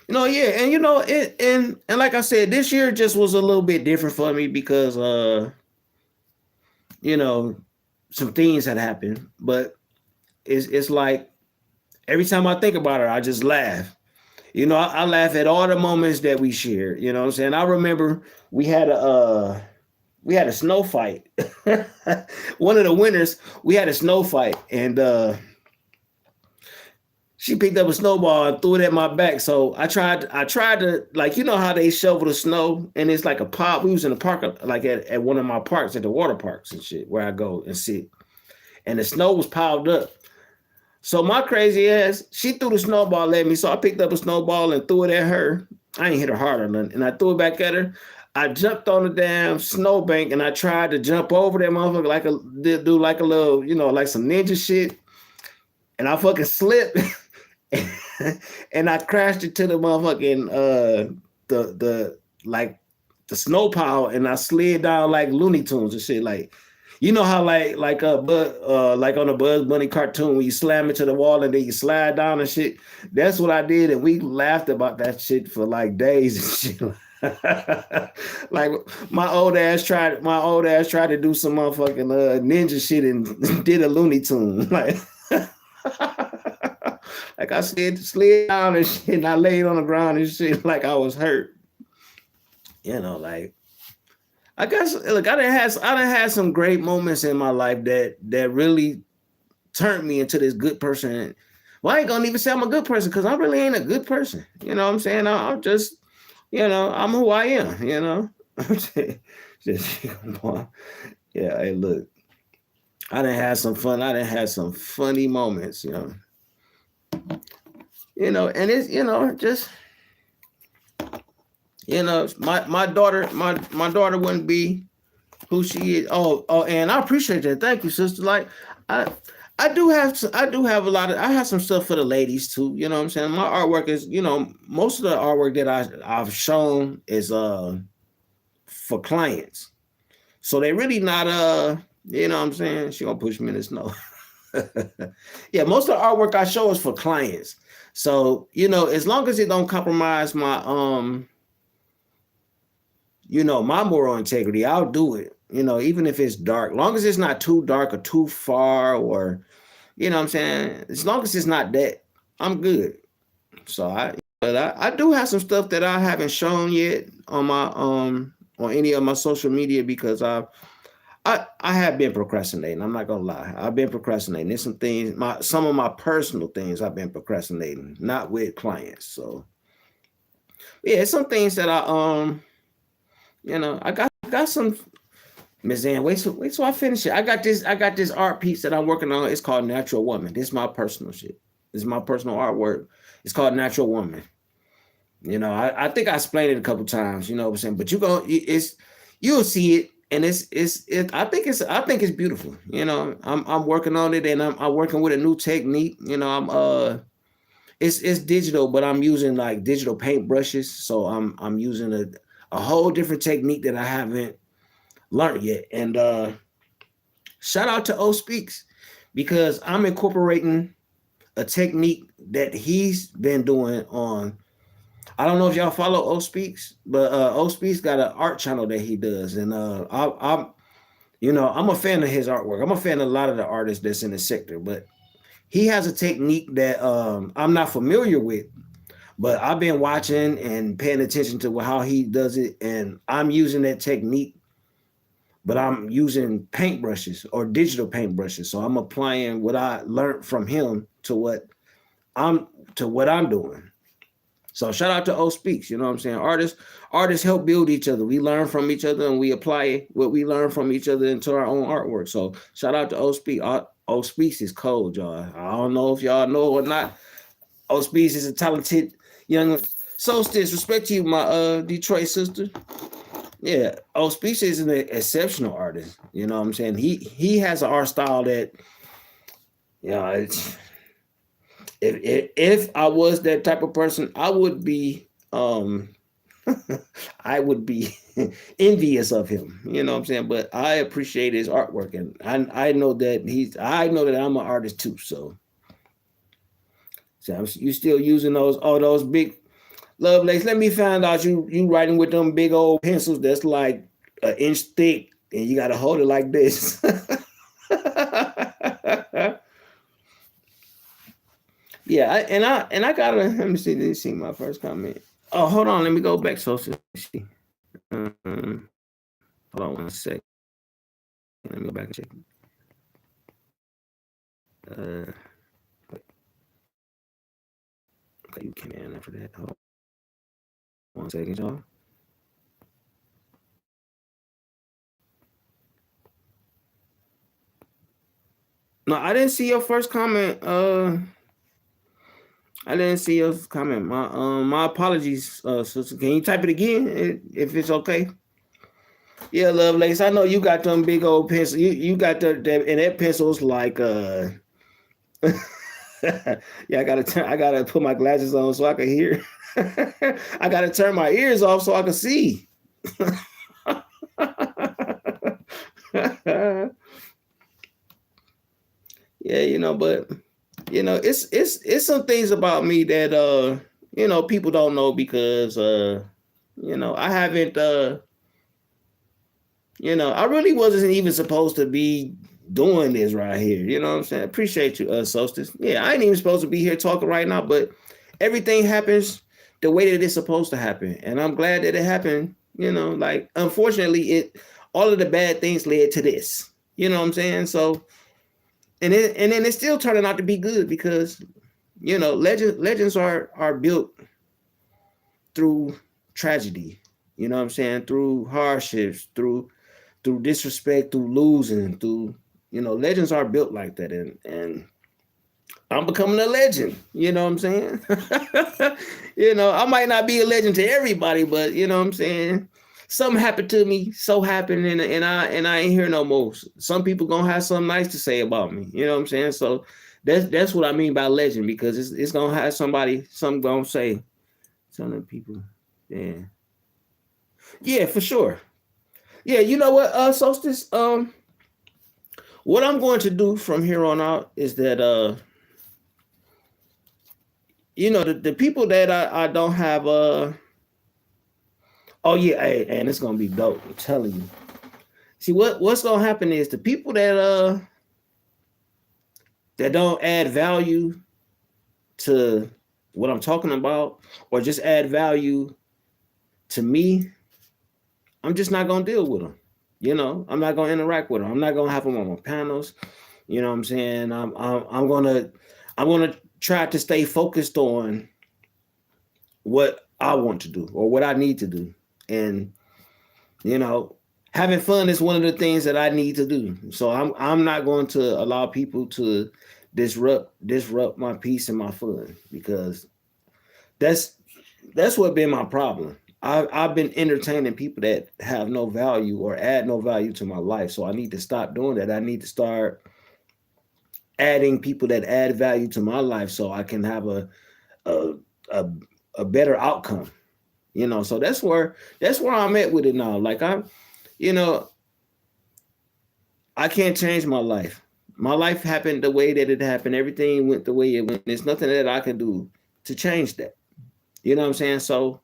You know, yeah, and you know, and like I said, this year just was a little bit different for me because you know, some things had happened, but it's like every time I think about her, I just laugh. You know, I laugh at all the moments that we shared. You know what I'm saying? I remember we had a snow fight. One of the winners, we had a snow fight, and she picked up a snowball and threw it at my back. So I tried to, like, you know how they shovel the snow and it's like a pop. We was in the park, like at one of my parks, at the water parks and shit, where I go and sit. And the snow was piled up. So my crazy ass, she threw the snowball at me. So I picked up a snowball and threw it at her. I ain't hit her hard or nothing. And I threw it back at her. I jumped on the damn snowbank and I tried to jump over that motherfucker do like a little, you know, like some ninja shit. And I fucking slipped. And I crashed into the motherfucking the snow pile, and I slid down like Looney Tunes and shit. Like, you know how like on a Bugs Bunny cartoon when you slam into the wall and then you slide down and shit. That's what I did, and we laughed about that shit for like days and shit. Like my old ass tried to do some motherfucking ninja shit and did a Looney Tune. Like like I slid down and shit, and I laid on the ground and shit like I was hurt. You know, like I guess look, I done had some great moments in my life that really turned me into this good person. Well, I ain't gonna even say I'm a good person because I really ain't a good person. You know what I'm saying? I'm just, you know, I'm who I am, you know. Just, yeah, hey, look. I done had some fun. I done had some funny moments, you know. You know, and it's, you know, just, you know, my daughter wouldn't be who she is. Oh, and I appreciate that. Thank you, sister. Like, I have some stuff for the ladies too. You know what I'm saying? My artwork is, you know, most of the artwork that I've shown is for clients. So they really not you know what I'm saying? She gonna push me in the snow. Yeah, most of the artwork I show is for clients. So, you know, as long as it don't compromise my you know, my moral integrity, I'll do it. You know, even if it's dark, long as it's not too dark or too far, or, you know what I'm saying? As long as it's not that, I'm good. So I do have some stuff that I haven't shown yet on my on any of my social media because I have been procrastinating. I'm not gonna lie. I've been procrastinating. There's some things, some of my personal things I've been procrastinating, not with clients. So yeah, some things that I you know, I got some. Miss Ann, wait till I finish it. I got this art piece that I'm working on. It's called Natural Woman. This is my personal shit. This is my personal artwork. It's called Natural Woman. You know, I think I explained it a couple times, you know what I'm saying? But you'll see it, and I think it's beautiful. You know, I'm working on it, and I'm working with a new technique. You know, it's digital, but I'm using like digital paint brushes. So I'm using a whole different technique that I haven't learned yet. And shout out to O Speaks, because I'm incorporating a technique that he's been doing on. I don't know if y'all follow O Speaks, but O Speaks got an art channel that he does, and I'm you know, I'm a fan of his artwork. I'm a fan of a lot of the artists that's in the sector, but he has a technique that I'm not familiar with. But I've been watching and paying attention to how he does it, and I'm using that technique, but I'm using paintbrushes or digital paintbrushes. So I'm applying what I learned from him to what I'm doing. So shout out to O Speaks, you know what I'm saying? Artists help build each other. We learn from each other, and we apply what we learn from each other into our own artwork. So shout out to O Speaks. O Speaks is cold, y'all. I don't know if y'all know or not. O Speaks is a talented young Solstice, respect to you, my Detroit sister. Yeah. Oh, Speech is an exceptional artist. You know what I'm saying? He has an art style that, you know, it's if I was that type of person, I would be I would be envious of him. You know what I'm saying? But I appreciate his artwork, and I know that I know that I'm an artist too. So you still using those big love legs. Let me find out you writing with them big old pencils that's like an inch thick, and you gotta hold it like this. Yeah, I gotta let me see. Let me see my first comment. Oh, hold on. Let me go back. Hold on 1 second. Let me go back and check. Okay, you can after that. Hold on 1 second, y'all. No, I didn't see your first comment. I didn't see your comment. My apologies, sister. Can you type it again if it's okay? Yeah, Lovelace. I know you got them big old pencils. You got and that pencil's like yeah, I gotta put my glasses on so I can hear. I gotta turn my ears off so I can see. Yeah, but it's some things about me that people don't know because I haven't I really wasn't even supposed to be doing this right here. You know what I'm saying? Appreciate you, Solstice. Yeah, I ain't even supposed to be here talking right now, but everything happens the way that it's supposed to happen. And I'm glad that it happened. Like unfortunately all of the bad things led to this. You know what I'm saying? So and then it's still turning out to be good because legends are built through tragedy. You know what I'm saying? Through hardships, through disrespect, through losing, through legends are built like that, and I'm becoming a legend. You know what I'm saying? I might not be a legend to everybody, but you know what I'm saying? Something happened to me, so happened, and I ain't here no more. Some people gonna have something nice to say about me. You know what I'm saying? So that's what I mean by legend, because it's gonna have something gonna say. Some of the people, yeah, for sure. Yeah, you know what, Solstice? What I'm going to do from here on out is that the people that I don't have oh yeah, and it's gonna be dope, I'm telling you. See what's gonna happen is the people that don't add value to what I'm talking about, or just add value to me, I'm just not gonna deal with them. I'm not gonna interact with them. I'm not gonna have them on my panels. You know what I'm saying? I'm gonna try to stay focused on what I want to do or what I need to do. And having fun is one of the things that I need to do. So I'm not going to allow people to disrupt my peace and my fun, because that's what been my problem. I've been entertaining people that have no value or add no value to my life. So I need to stop doing that. I need to start adding people that add value to my life so I can have a better outcome. So that's where I'm at with it now. Like I can't change my life. My life happened the way that it happened. Everything went the way it went. There's nothing that I can do to change that. You know what I'm saying? So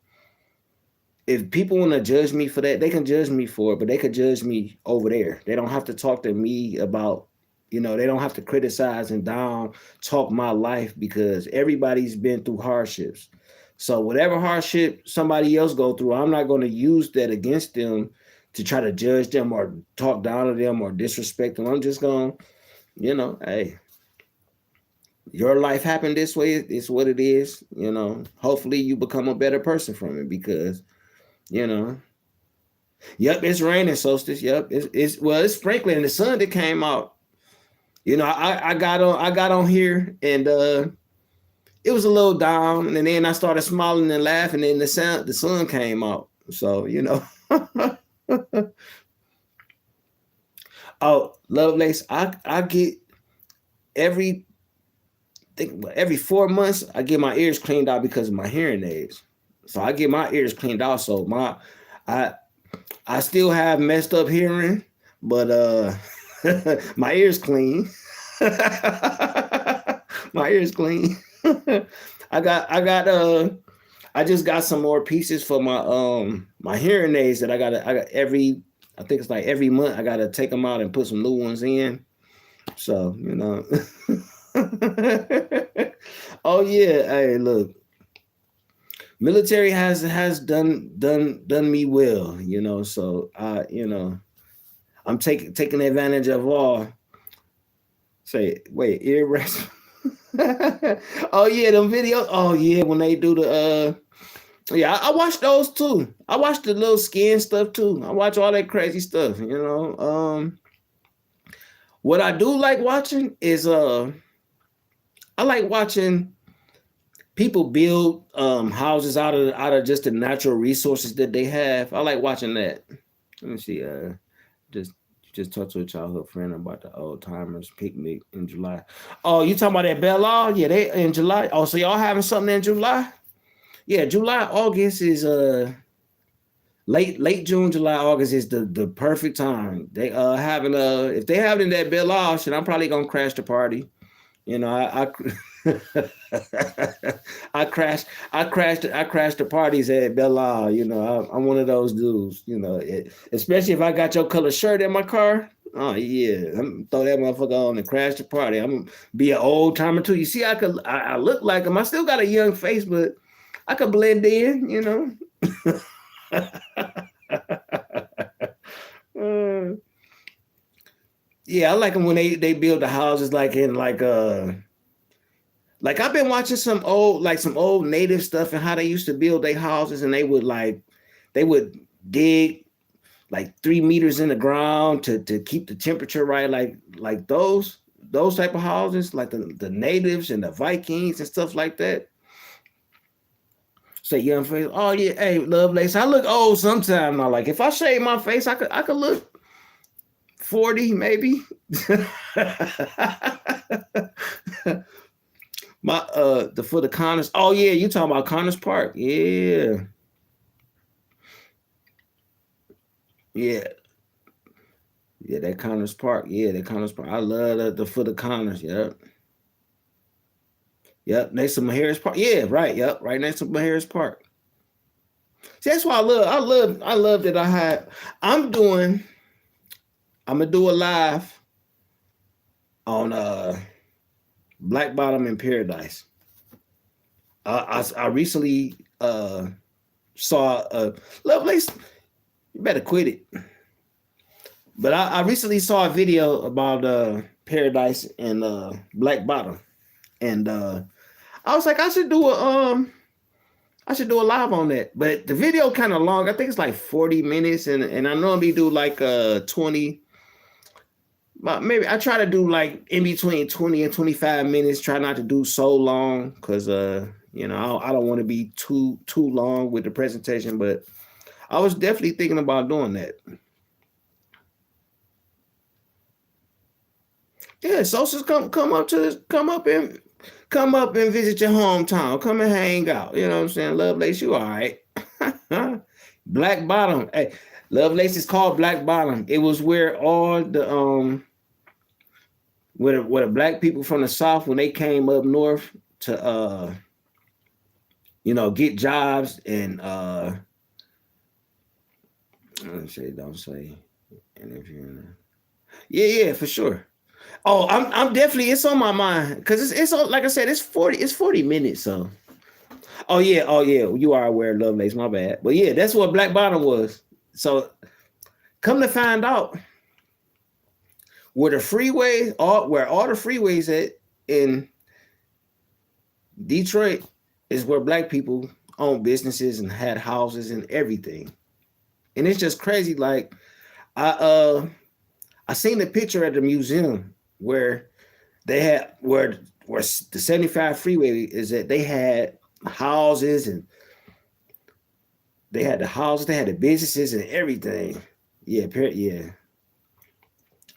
if people want to judge me for that, they can judge me for it, but they could judge me over there. They don't have to talk to me about, they don't have to criticize and down talk my life, because everybody's been through hardships. So whatever hardship somebody else go through, I'm not going to use that against them to try to judge them or talk down to them or disrespect them. I'm just going, hey, your life happened this way. It's what it is. Hopefully you become a better person from it, because, yep, it's raining, Solstice. Yep, it's sprinkling. And the sun that came out. I got on here, and it was a little down, and then I started smiling and laughing, and the sun came out. So, you know. Oh, Lovelace, I get every every 4 months I get my ears cleaned out because of my hearing aids. So I get my ears cleaned out. So I I still have messed up hearing, but my ears clean. My ears clean. I just got some more pieces for my hearing aids that I got I think it's like every month I gotta take them out and put some new ones in. So, you know. Oh yeah, hey, look. Military has done me well, you know. So you know, I'm taking advantage of all. Say, wait, ear rest. Oh yeah, them videos. Oh yeah, when they do the yeah, I watch those too. I watch the little skin stuff too. I watch all that crazy stuff, you know. What I do like watching is I like watching people build houses out of just the natural resources that they have. I like watching that. Let me see. Just talked to a childhood friend about the old timers picnic in July. Oh, you talking about that Belle Isle? Yeah, they in July. Oh, so y'all having something in July? Yeah, July, August is late June, July, August is the perfect time. They having if they have it in that Belle Isle, shit, I'm probably gonna crash the party. You know, I crashed the parties at Belle Isle. You know, I'm one of those dudes. You know, especially if I got your color shirt in my car. Oh yeah, I'm throw that motherfucker on and crash the party. I'm gonna be an old timer too. You see, I look like him. I still got a young face, but I could blend in. You know. Yeah, I like them when they build the houses like in like I've been watching some old native stuff and how they used to build their houses, and they would dig like 3 meters in the ground to keep the temperature right, like those type of houses, like the natives and the Vikings and stuff like that. Say young face, oh yeah, hey Lovelace, I look old sometimes now. Like if I shave my face, I could look 40 maybe. For the Connors. Oh yeah, you talking about Connors Park? Yeah, yeah, yeah. That Connors Park. Yeah, that Connors Park. I love the for the Connors. Yep, yep. Next to Harris Park. Yeah, right. Yep, right next to Harris Park. See, that's why I love that I had. I'm gonna do a live on Black Bottom in Paradise. I recently saw Lovelace. You better quit it. But I recently saw a video about Paradise and Black Bottom, and I was like, I should do a live on that. But the video kind of long. I think it's like 40 minutes, and I normally do like 20. But maybe I try to do like in between 20 and 25 minutes. Try not to do so long because you know, I don't want to be too long with the presentation. But I was definitely thinking about doing that. Yeah, socials come up and visit your hometown. Come and hang out. You know what I'm saying? Lovelace, you all right. Black Bottom. Hey, Lovelace is called Black Bottom. It was where all the where the black people from the South, when they came up north to you know, get jobs and don't say interviewing. Yeah, for sure. Oh, I'm definitely, it's on my mind because it's like I said, it's 40 minutes. So oh yeah, you are aware, Lovelace, my bad. But yeah, that's what Black Bottom was. So come to find out, where all the freeways at in Detroit is where black people own businesses and had houses and everything. And it's just crazy. Like I seen a picture at the museum where they had where where the 75 freeway is, that they had houses, and they had the houses, they had the businesses and everything. Yeah, yeah.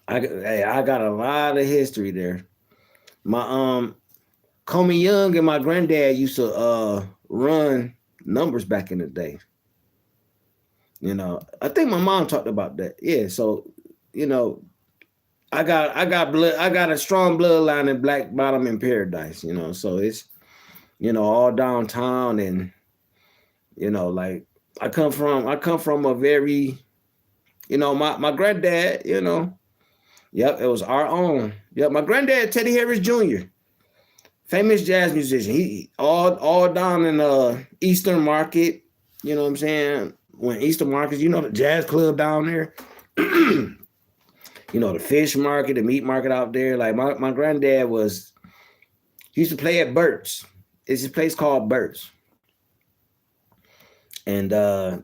I got a lot of history there. My Comey Young and my granddad used to run numbers back in the day. You know, I think my mom talked about that. Yeah, so you know, I got a strong bloodline in Black Bottom and Paradise. You know, so it's, you know, all downtown, and you know, like I come from a very, you know, my granddad, you know, yep, it was our own. Yep, my granddad, Teddy Harris Jr., famous jazz musician. He all down in Eastern Market, you know what I'm saying? When Eastern Market, you know, the jazz club down there. You know, the fish market, the meat market out there. Like my granddad he used to play at Burt's. It's a place called Burt's. And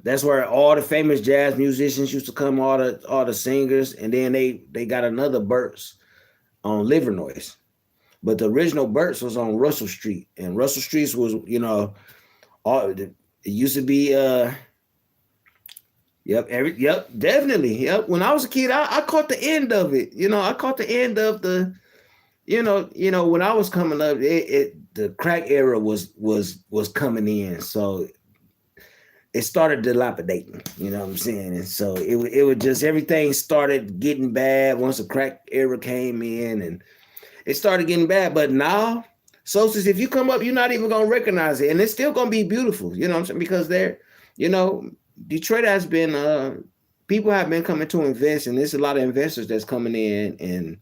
that's where all the famous jazz musicians used to come, all the singers, and then they got another Burt's on Livernois. But the original Burt's was on Russell Street, and Russell Street was, you know, it used to be yep, definitely. Yep. When I was a kid, I caught the end of it. You know, I caught the end of the, you know, when I was coming up, the crack era was coming in. So it started dilapidating, you know what I'm saying? And so it would just, everything started getting bad once the crack era came in, and it started getting bad. But now, Solstice, if you come up, you're not even going to recognize it. And it's still going to be beautiful, you know what I'm saying? Because you know, Detroit has been, people have been coming to invest, and there's a lot of investors that's coming in, and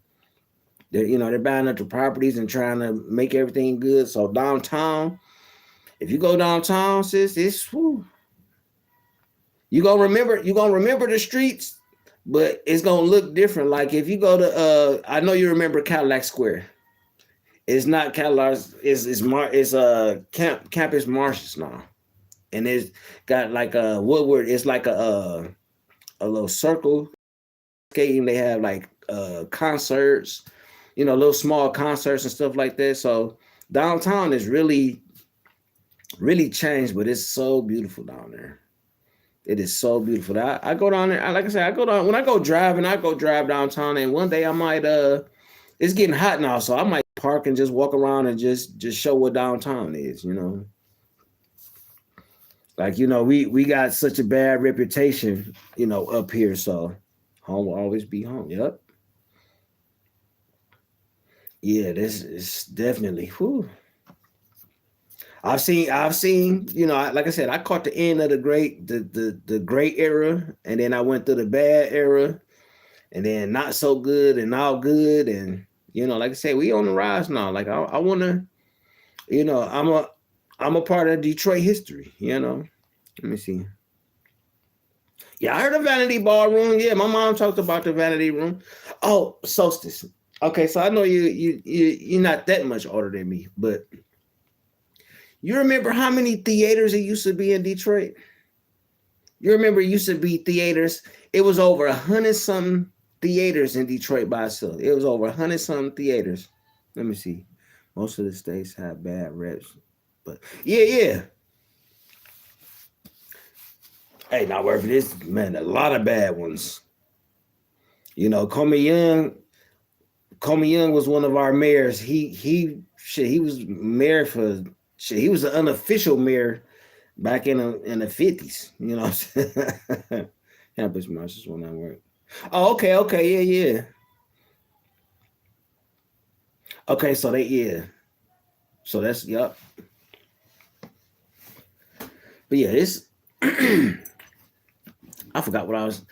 they're buying up the properties and trying to make everything good. So downtown, if you go downtown, sis, it's, whew, you're gonna remember the streets, but it's gonna look different. Like if you go to I know you remember Cadillac Square. It's not Cadillac, it's Campus Martius now. And it's got like a Woodward, it's like a little circle skating. They have like concerts, you know, little small concerts and stuff like that. So downtown is really, really changed, but it's so beautiful down there. It is so beautiful. I go down there. Like I said, when I go driving, I go drive downtown, and one day I might it's getting hot now, so I might park and just walk around and just show what downtown is, you know. Like, you know, we got such a bad reputation, you know, up here, so home will always be home. Yep. Yeah, this is definitely, whew. I've seen, you know, like I said, I caught the end of the great era, and then I went through the bad era, and then not so good and all good. And, you know, like I said, we on the rise now. Like I want to, you know, I'm a part of Detroit history, you know. Let me see. Yeah, I heard of Vanity Ballroom. Yeah, my mom talked about the Vanity Room. Oh, Solstice. Okay, so I know you're not that much older than me, but you remember how many theaters it used to be in Detroit? You remember it used to be theaters. It was over 100-something theaters in Detroit by itself. It was over 100-something theaters. Let me see. Most of the states have bad reps, but yeah. Hey, not worth it. This, man, a lot of bad ones. You know, Comey Young was one of our mayors. He was mayor for shit. He was an unofficial mayor back in the 50s. You know what I'm saying? Campus Martius when I work. Oh, okay, yeah. Okay, so so that's yep. But yeah, this I forgot what I was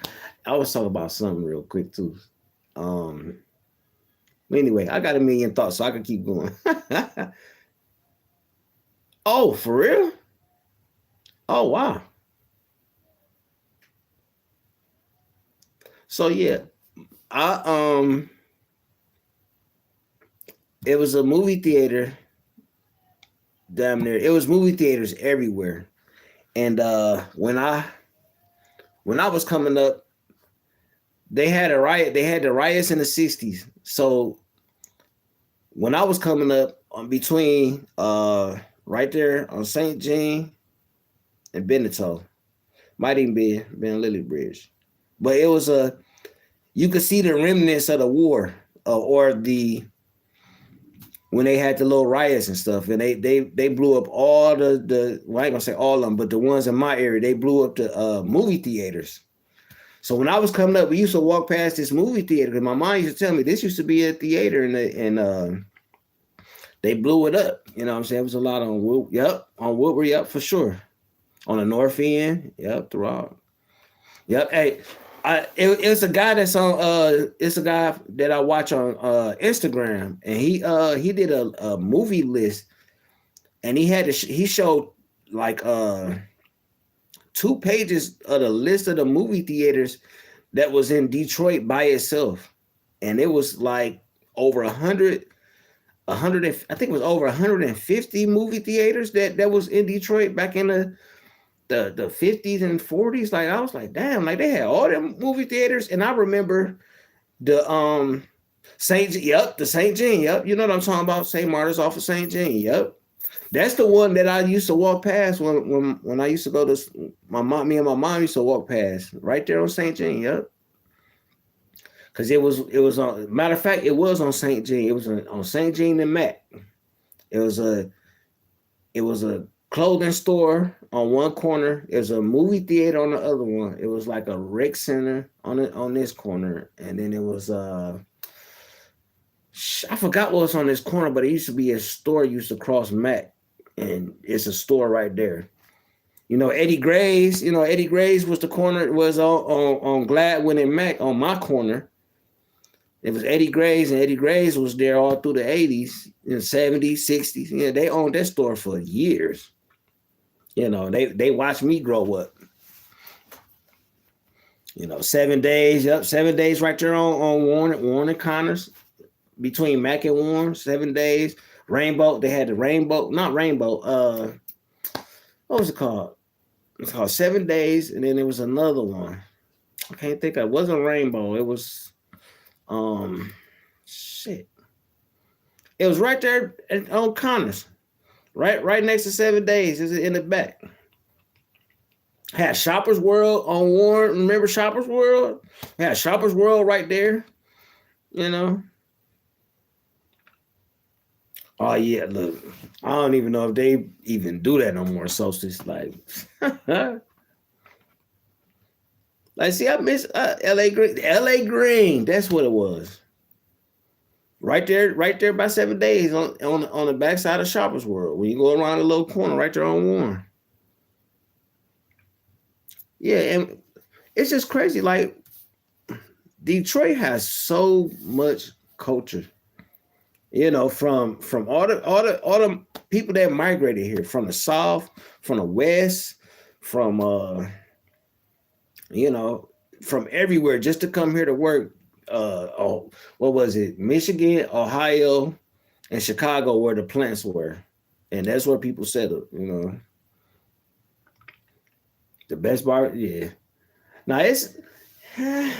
talking about something real quick too. Anyway, I got a million thoughts, so I can keep going. Oh, for real? Oh, wow. So yeah, it was a movie theater damn near. It was movie theaters everywhere. And when I was coming up, they had a riot. They had the riots in the 60s. So when I was coming up on between right there on St. Jean and Benito, might even been Lily Bridge, but it was you could see the remnants of the war or when they had the little riots and stuff, and they blew up all the well, I ain't gonna say all of them, but the ones in my area, they blew up the movie theaters. So when I was coming up, we used to walk past this movie theater because my mom used to tell me this used to be a theater, and they blew it up. You know what I'm saying? It was a lot on Woodward, yep, for sure. On the north end, yep, throughout. Yep. Hey, it's a guy that's on it's a guy that I watch on Instagram, and he did a movie list, and he showed like 2 pages of the list of the movie theaters that was in Detroit by itself, and it was like over 100 I think it was over 150 movie theaters that was in Detroit back in the 50s and 40s. Like I was like, damn, like they had all them movie theaters. And I remember the St. Jean, yep. You know what I'm talking about? St. Martin's off of St. Jean, yep. That's the one that I used to walk past when I used to go to me and my mom used to walk past right there on St. Jean, yep. Because it was on, matter of fact, it was on St. Jean. It was on St. Jean and Mac. It was a clothing store on one corner. It was a movie theater on the other one. It was like a rec center on this corner, and then it was I forgot what was on this corner, but it used to be a store used to cross Mac, and it's a store right there. You know, Eddie Gray's. You know, Eddie Gray's was the corner. It was on Gladwin and Mac on my corner. It was Eddie Gray's, and Eddie Gray's was there all through the 80s, 70s, 60s. Yeah, they owned that store for years. You know, they watched me grow up. You know, 7 days, yep, 7 days right there on Warren and Connors, between Mac and Warren, 7 days. Rainbow, they had the Rainbow, not Rainbow, what was it called? It's called 7 days, and then there was another one. I can't think of it. Wasn't Rainbow, it was shit. It was right there on Connors, right next to 7 days. Is in the back. Had Shoppers World on Warren. Remember Shoppers World? Had Shoppers World right there. You know. Oh yeah, look. I don't even know if they even do that no more. Solstice, like. Like, see, I miss LA Green. LA Green, that's what it was. Right there by 7 days on the backside of Shoppers World. When you go around the little corner right there on Warren. Yeah, and it's just crazy. Like, Detroit has so much culture. You know, from all the people that migrated here from the South, from the West, from you know, from everywhere just to come here to work. What was it? Michigan, Ohio, and Chicago where the plants were. And that's where people settled, you know. The best bar, yeah. Now it's I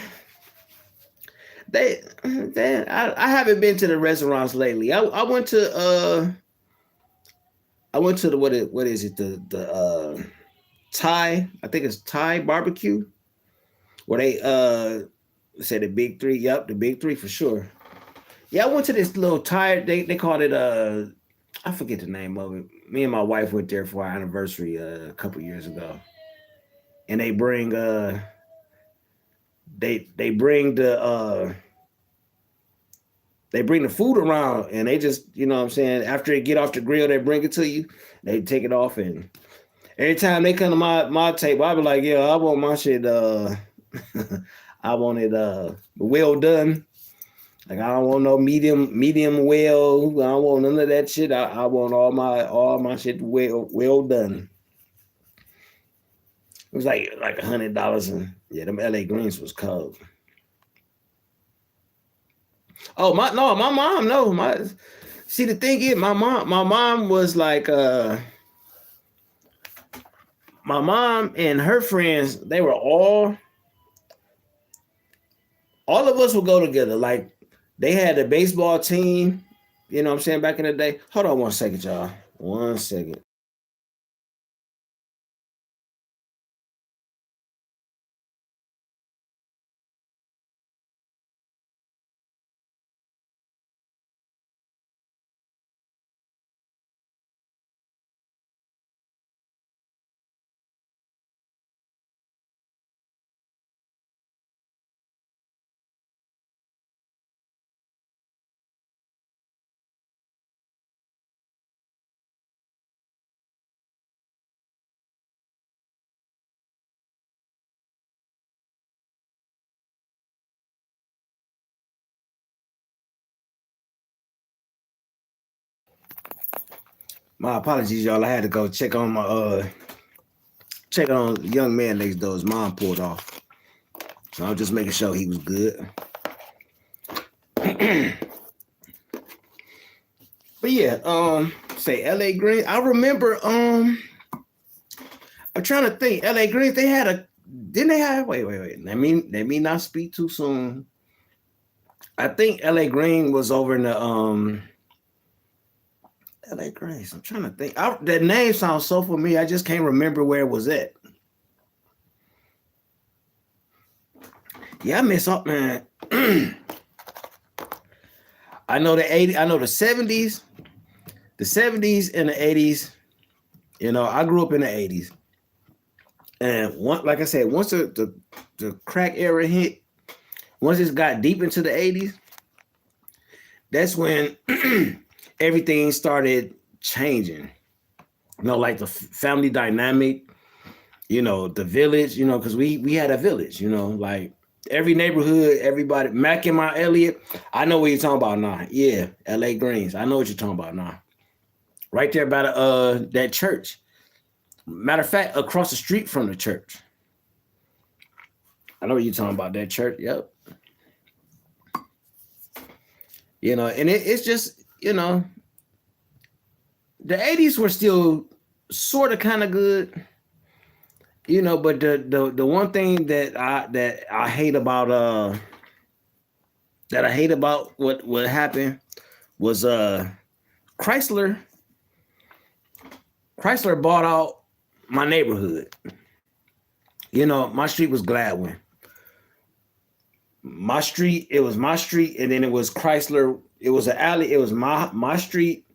haven't been to the restaurants lately. I went to the what is it? The Thai, I think it's Thai barbecue. Where they say the big three. Yep, the big three for sure. Yeah, I went to this little Thai, they called it I forget the name of it. Me and my wife went there for our anniversary a couple years ago. And they bring they bring the food around, and they just, you know what I'm saying, after they get off the grill, they bring it to you, they take it off, and every time they come to my table, I be like, yeah, I want my shit I want it well done. Like, I don't want no medium well. I don't want none of that shit. I want all my shit well done. It was like $100, and yeah, them LA Greens was cold. Oh, my mom, see, the thing is, my mom was like my mom and her friends, they were all of us would go together. Like, they had a baseball team You know what I'm saying? Back in the day. Hold on 1 second, y'all. 1 second. My apologies, y'all. I had to go check on my check on the young man next door. His mom pulled off. So I was just making sure he was good. But yeah, say LA Green. I remember I'm trying to think. LA Green, they had a didn't they have wait. Let me not speak too soon. I think LA Green was over in the LA Green. I'm trying to think. That name sounds so familiar. I just can't remember where it was at. Yeah, I miss up, man. I know the 80s, I know the 70s, and the 80s. You know, I grew up in the 80s. And like I said, once the crack era hit, once it got deep into the 80s, that's when everything started changing. You know, like the family dynamic, you know, the village, you know, because we had a village, you know, like every neighborhood, everybody, Mac and my Elliott, I know what you're talking about now. Yeah, LA Greens. I know what you're talking about now. Right there by that church. Matter of fact, across the street from the church. I know what you're talking about, that church. Yep. You know, and it's just, you know, the 80s were still sort of kind of good. You know, but the one thing that I hate about what happened was Chrysler bought out my neighborhood. You know, my street was Gladwin. My street, it was my street, and then it was Chrysler. It was an alley. It was my street,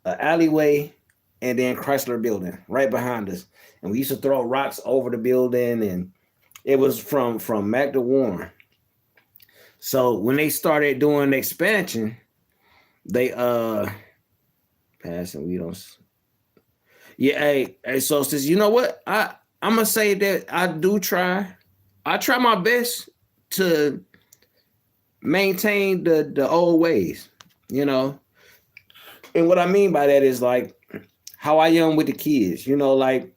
an alleyway, and then Chrysler building right behind us. And we used to throw rocks over the building, and it was from Mac to Warren. So when they started doing the expansion, they passing we don't. Yeah, hey, so since you know what, I'm gonna say that I try my best to maintain the old ways, you know. And what I mean by that is like how I am with the kids, you know, like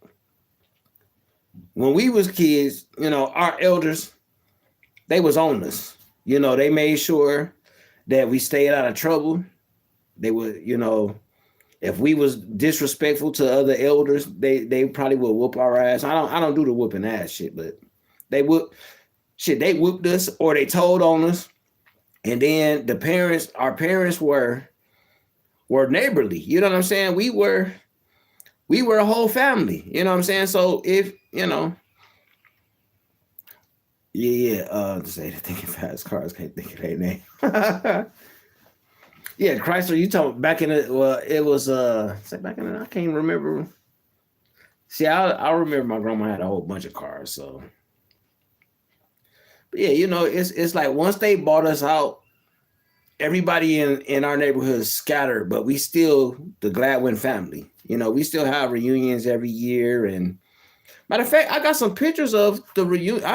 when we was kids, you know, our elders, they was on us. You know, they made sure that we stayed out of trouble. They would, you know, if we was disrespectful to other elders, they probably would whoop our ass. I don't do the whooping ass shit, but they whooped us or they told on us. And then our parents were neighborly. You know what I'm saying? We were a whole family. You know what I'm saying? So if, you know, to say the thinking fast cars, can't think of their name. Yeah, Chrysler, you talking back in the, well, it was, say back in the, I can't remember. See, I remember my grandma had a whole bunch of cars, so. But yeah, you know, it's like once they bought us out, everybody in our neighborhood is scattered, but we still the Gladwin family. You know, we still have reunions every year. And matter of fact, I got some pictures of the reunion.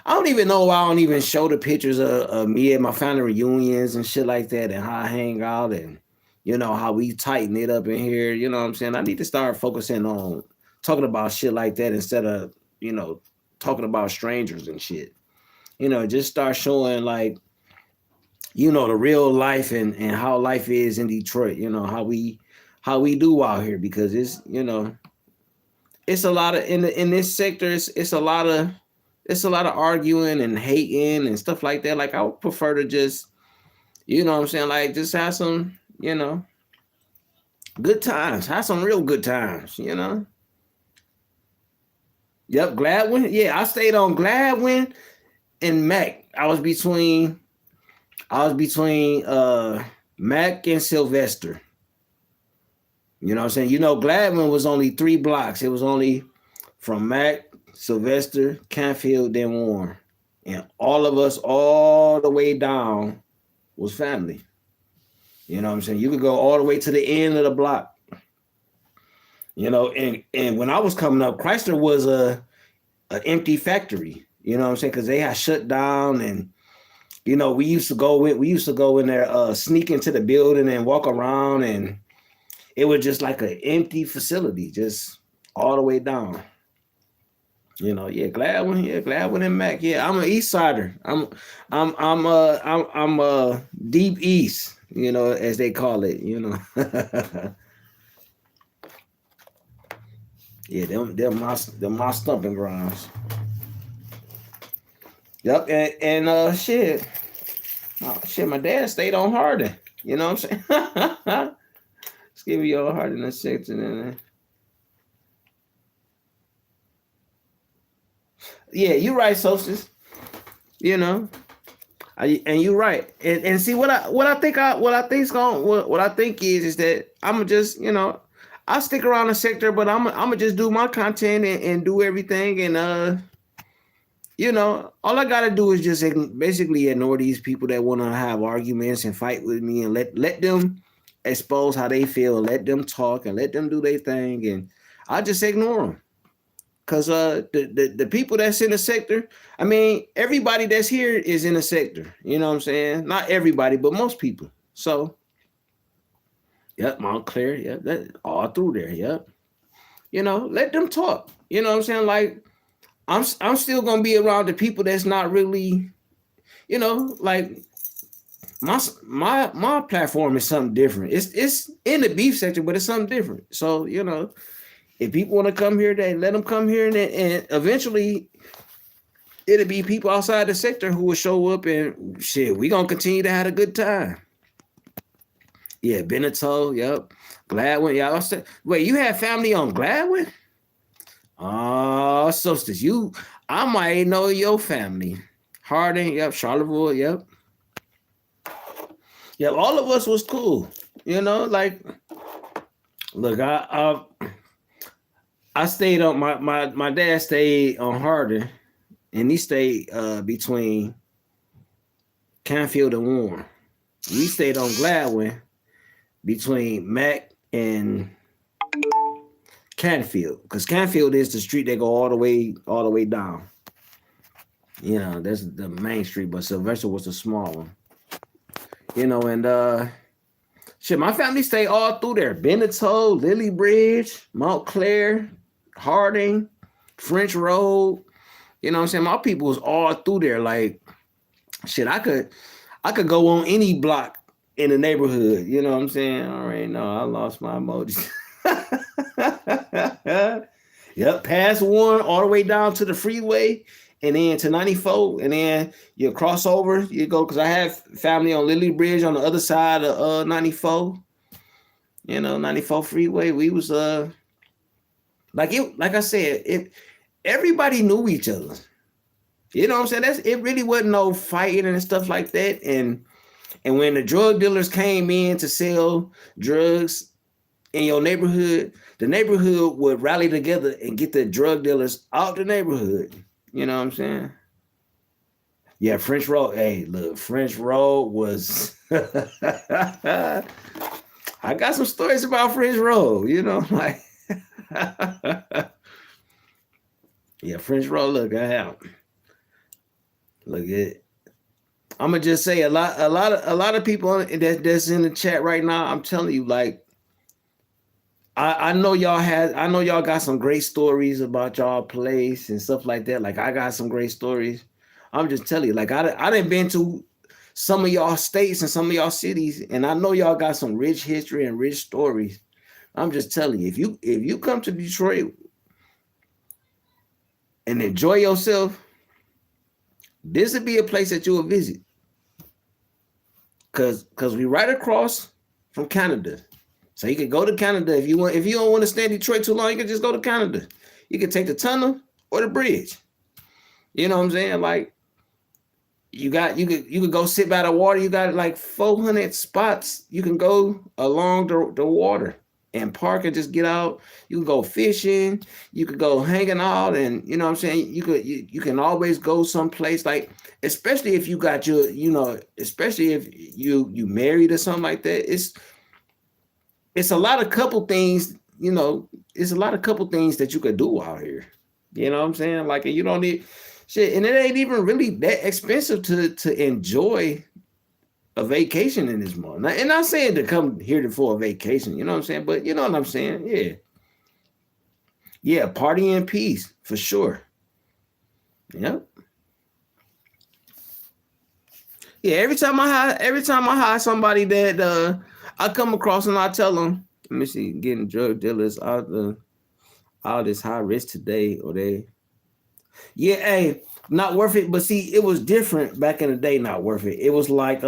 I don't even know why I don't even show the pictures of me and my family reunions and shit like that and how I hang out and, you know, how we tighten it up in here. You know what I'm saying? I need to start focusing on talking about shit like that instead of, you know, talking about strangers and shit. You know, just start showing like, you know, the real life and how life is in Detroit, you know, how we do out here, because it's, you know, it's a lot of in this sector, it's a lot of arguing and hating and stuff like that. Like I would prefer to just, you know what I'm saying, like just have some you know. Good times. Had some real good times, you know. Yep, Gladwin. Yeah, I stayed on Gladwin and Mac. I was between Mac and Sylvester. You know what I'm saying? You know, Gladwin was only 3 blocks. It was only from Mac, Sylvester, Canfield, then Warren. And all of us all the way down was family. You know what I'm saying? You could go all the way to the end of the block. You know, and when I was coming up, Chrysler was an empty factory. You know what I'm saying? Because they had shut down, and you know, we used to go in there, sneak into the building and walk around, and it was just like an empty facility, just all the way down. You know, Gladwin and Mac. Yeah, I'm an East Sider. I'm deep East, you know, as they call it, you know. Yeah, them my stomping grounds. Yep, and shit. Oh, shit, my dad stayed on Hardin. You know what I'm saying? Let's give you all Hardin a section. Yeah, you're right, Solstice. You know, and you're right. And see what I think is that I'm just, you know, I'll stick around the sector, but I'm gonna just do my content and do everything. And you know, all I gotta do is just basically ignore these people that want to have arguments and fight with me, and let them expose how they feel, and let them talk, and let them do their thing, and I just ignore them. Cause the people that's in the sector, I mean, everybody that's here is in the sector. You know what I'm saying? Not everybody, but most people. So. Yep, Montclair. Yep, that all through there. Yep. You know, let them talk. You know what I'm saying? Like, I'm still gonna be around the people that's not really, you know, like my platform is something different. It's in the beef sector, but it's something different. So, you know, if people want to come here, they let them come here, and eventually it'll be people outside the sector who will show up, and shit, we gonna continue to have a good time. Yeah, Beneteau, yep. Gladwin, yeah. Wait, you have family on Gladwin? Oh, Solstice, I might know your family. Harding, yep. Charlottesville, yep. Yep, all of us was cool. You know, like, look, I stayed on my dad stayed on Harding, and he stayed between Canfield and Warren. We stayed on Gladwin between Mac and Canfield, because Canfield is the street that go all the way down. You know, that's the main street, but Sylvester was the small one. You know, and shit, my family stayed all through there. Beneteau, Lily Bridge, Montclair, Harding, French Road. You know what I'm saying? My people was all through there. Like, shit, I could go on any block in the neighborhood. You know what I'm saying? I already know I lost my emojis. Yep, past one all the way down to the freeway, and then to 94, and then you cross over, you go, because I have family on Lily Bridge on the other side of 94. You know, 94 freeway. We was like I said, everybody knew each other. You know what I'm saying? It really wasn't no fighting and stuff like that. And when the drug dealers came in to sell drugs in your neighborhood, the neighborhood would rally together and get the drug dealers out the neighborhood. You know what I'm saying? Yeah, French Road. Hey, look, French Road was... I got some stories about French Road, you know, like... Yeah, French Road, look, I have. Look at... I'm gonna just say a lot of people that's in the chat right now. I'm telling you, like, I know y'all got some great stories about y'all place and stuff like that. Like, I got some great stories. I'm just telling you, like, I done been to some of y'all states and some of y'all cities, and I know y'all got some rich history and rich stories. I'm just telling you, if you come to Detroit and enjoy yourself, this would be a place that you will visit. Cause we right across from Canada. So you could go to Canada if you want. If you don't want to stay in Detroit too long, you can just go to Canada. You can take the tunnel or the bridge. You know what I'm saying? Like you could go sit by the water. You got like 400 spots. You can go along the water and park and just get out. You can go fishing. You could go hanging out, and you know what I'm saying. You can always go someplace, like especially if you got your, you know, especially if you married or something like that. It's a lot of couple things, you know. It's a lot of couple things that you could do out here. You know what I'm saying? Like, you don't need shit, and it ain't even really that expensive to enjoy a vacation in this month. And I'm saying to come here for a vacation, you know what I'm saying? But you know what I'm saying? Yeah. Yeah, party in peace for sure. Yep. Yeah, every time I hire somebody that I come across and I tell them, let me see, getting drug dealers out this high risk today, or they, yeah, hey, not worth it. But see, it was different back in the day. Not worth it. It was like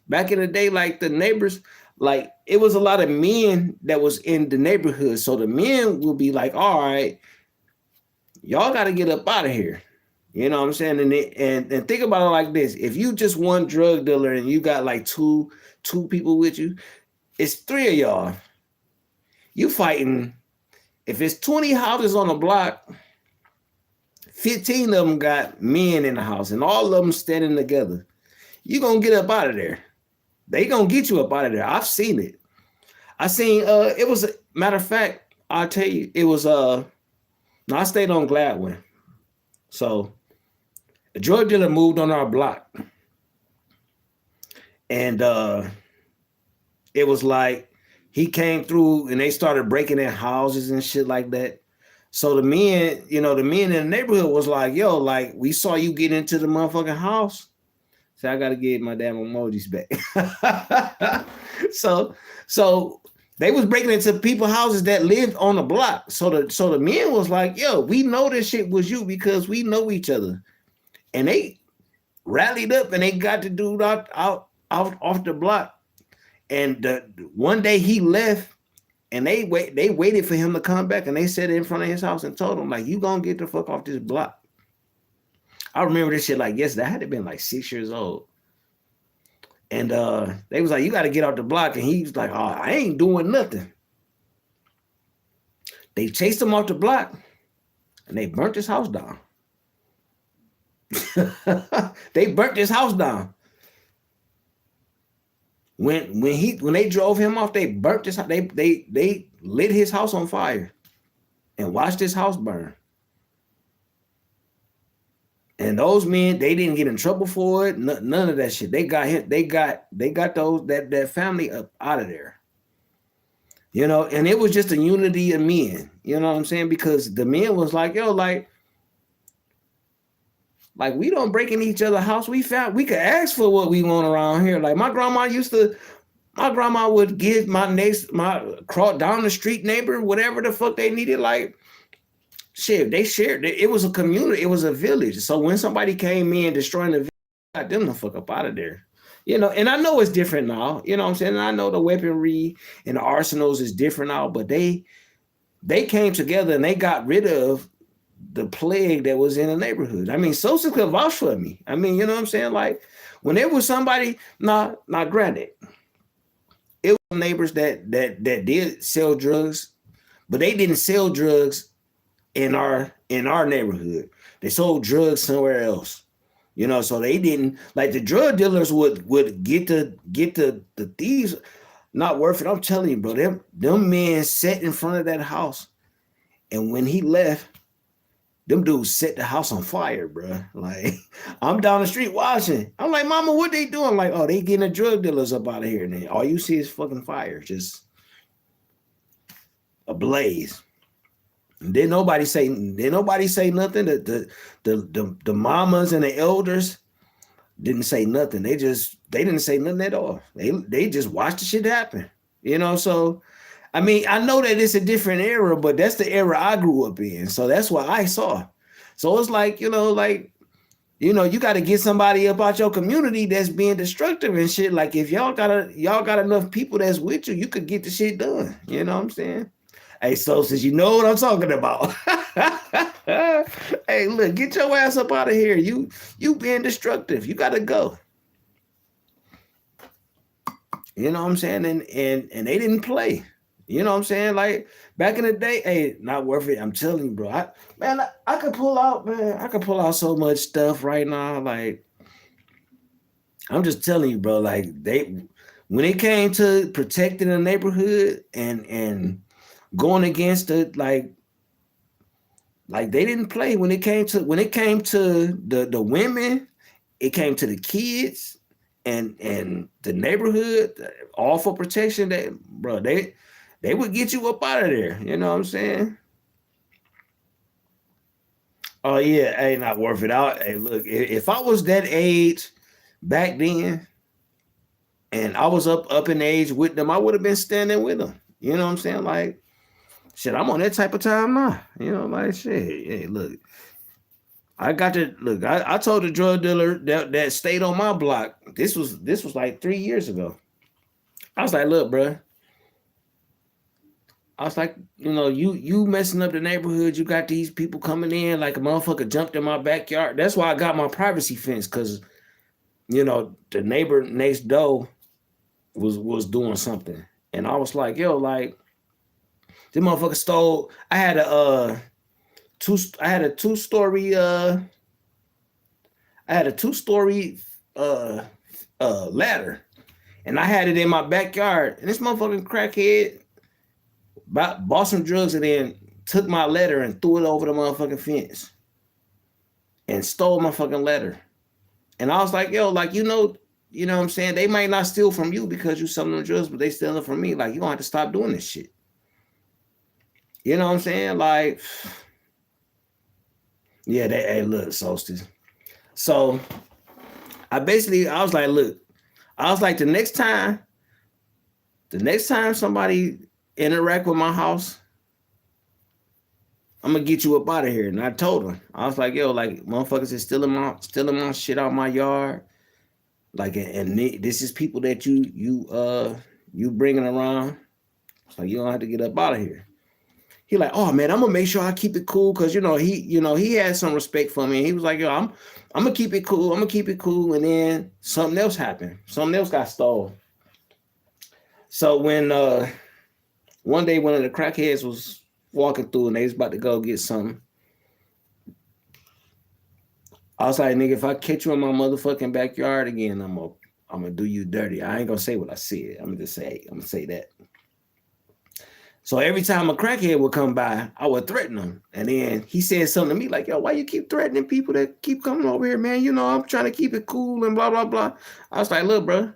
back in the day, like the neighbors, like it was a lot of men that was in the neighborhood. So the men will be like, all right, y'all got to get up out of here. You know what I'm saying? And think about it like this. If you just one drug dealer and you got like two people with you, it's 3 of y'all. You fighting. If it's 20 houses on a block, 15 of them got men in the house and all of them standing together. You gonna get up out of there. They gonna get you up out of there. I've seen it. I seen it was a matter of fact, I'll tell you, it was no, I stayed on Gladwin. So a drug dealer moved on our block. And it was like he came through and they started breaking in houses and shit like that. So the men, you know, the men in the neighborhood was like, yo, like, we saw you get into the motherfucking house. So I got to get my damn emojis back. So they was breaking into people's houses that lived on the block. So the men was like, yo, we know this shit was you because we know each other. And they rallied up and they got the dude out off the block. And one day he left. And they waited for him to come back, and they sat in front of his house and told him, like, you gonna get the fuck off this block. I remember this shit like yesterday. I had to been like 6 years old. And they was like, you got to get off the block. And he was like, oh, I ain't doing nothing. They chased him off the block, and they burnt his house down. They burnt his house down. When they drove him off, they burnt his house. They lit his house on fire and watched his house burn. And those men, they didn't get in trouble for it. None of that shit. They got him. They got that family up out of there. You know, and it was just a unity of men. You know what I'm saying? Because the men was like, yo, like we don't break in each other's house. We could ask for what we want around here. Like my grandma would give my cross down the street neighbor whatever the fuck they needed. Like shit, they shared. It was a community. It was a village. So when somebody came in destroying the village, got them the fuck up out of there. You know, and I know it's different now. You know what I'm saying? And I know the weaponry and the arsenals is different now, but they came together and they got rid of the plague that was in the neighborhood. I mean, Sosa could vouch for me. I mean, you know what I'm saying? Like when there was somebody, not granted, it was neighbors that did sell drugs, but they didn't sell drugs in our neighborhood. They sold drugs somewhere else. You know, so they didn't, like the drug dealers would get the thieves. Not worth it. I'm telling you, bro, them men sat in front of that house, and when he left, them dudes set the house on fire, bro. Like, I'm down the street watching. I'm like, mama, what they doing? Like, oh, they getting the drug dealers up out of here. And then all you see is fucking fire, just ablaze. And didn't nobody say nothing. The mamas and the elders didn't say nothing. They didn't say nothing at all. They just watched the shit happen. You know, so I mean, I know that it's a different era, but that's the era I grew up in. So that's what I saw. So it's like, you know, like you know, you got to get somebody up out your community that's being destructive and shit. Like if y'all got enough people that's with you, you could get the shit done. You know what I'm saying? Hey, so since you know what I'm talking about, hey, look, get your ass up out of here. You being destructive. You got to go. You know what I'm saying? And they didn't play. You know what I'm saying? Like back in the day, hey, not worth it. I'm telling you, bro. I could pull out so much stuff right now. Like, I'm just telling you, bro. Like when it came to protecting the neighborhood and going against it, like they didn't play when it came to the women, it came to the kids and the neighborhood, all for protection. That bro, they would get you up out of there. You know what I'm saying? Oh yeah, hey, not worth it out. Hey, look, if I was that age back then, and I was up in age with them, I would have been standing with them. You know what I'm saying? Like, shit, I'm on that type of time now. You know, like shit. Hey, look, I got to look. I told the drug dealer that stayed on my block. This was like 3 years ago. I was like, look, bro. I was like, you know, you messing up the neighborhood. You got these people coming in like a motherfucker jumped in my backyard. That's why I got my privacy fence, because, you know, the neighbor next door was doing something. And I was like, yo, like, this motherfucker stole. I had a two-story ladder. And I had it in my backyard. And this motherfucking crackhead bought some drugs and then took my letter and threw it over the motherfucking fence and stole my fucking letter. And I was like, yo, like, you know what I'm saying? They might not steal from you because you selling them drugs, but they stealing from me. Like, you gonna have to stop doing this shit. You know what I'm saying? Like, yeah, hey, look, Solstice. So I was like, look, the next time somebody interact with my house, I'm gonna get you up out of here. And I told him, I was like, yo, like, motherfuckers is stealing my shit out my yard. Like, and this is people that you bringing around. So you don't have to get up out of here. He like, oh man, I'm gonna make sure I keep it cool, because he had some respect for me. He was like, yo, I'm gonna keep it cool. And then something else happened. Something else got stolen. So when one day one of the crackheads was walking through and they was about to go get something, I was like, nigga, if I catch you in my motherfucking backyard again, I'm gonna do you dirty. I ain't gonna say what I said. I'm gonna say that. So every time a crackhead would come by, I would threaten him. And then he said something to me like, yo, why you keep threatening people that keep coming over here, man? You know, I'm trying to keep it cool and blah, blah, blah. I was like, look, bro.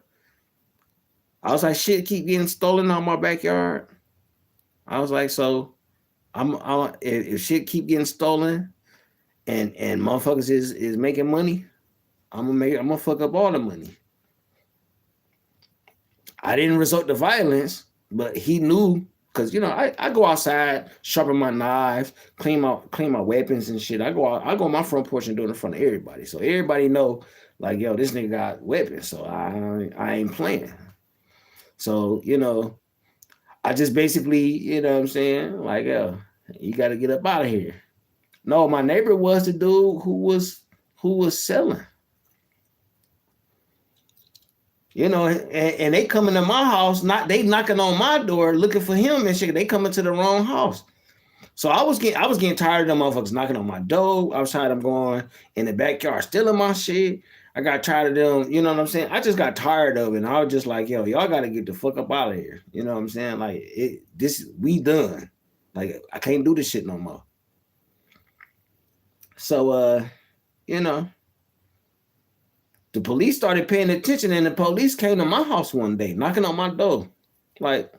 I was like, shit keep getting stolen out my backyard. I was like, so if shit keep getting stolen and motherfuckers is making money, I'm gonna fuck up all the money. I didn't resort to violence, but he knew. Cause I go outside, sharpen my knives, clean my weapons and shit. I go on my front porch and do it in front of everybody, so everybody know, like, yo, this nigga got weapons, so I ain't playing. So I just basically, you know what I'm saying, like, yo, you got to get up out of here. No, my neighbor was the dude who was selling. And they coming to my house, they knocking on my door looking for him and shit. They coming to the wrong house. So I was getting tired of them motherfuckers knocking on my door. I was tired of them going in the backyard stealing my shit. I got tired of them, you know what I'm saying? I just got tired of it. And I was just like, yo, y'all got to get the fuck up out of here. You know what I'm saying? Like, we done. Like, I can't do this shit no more. So, the police started paying attention, and the police came to my house one day, knocking on my door. Like,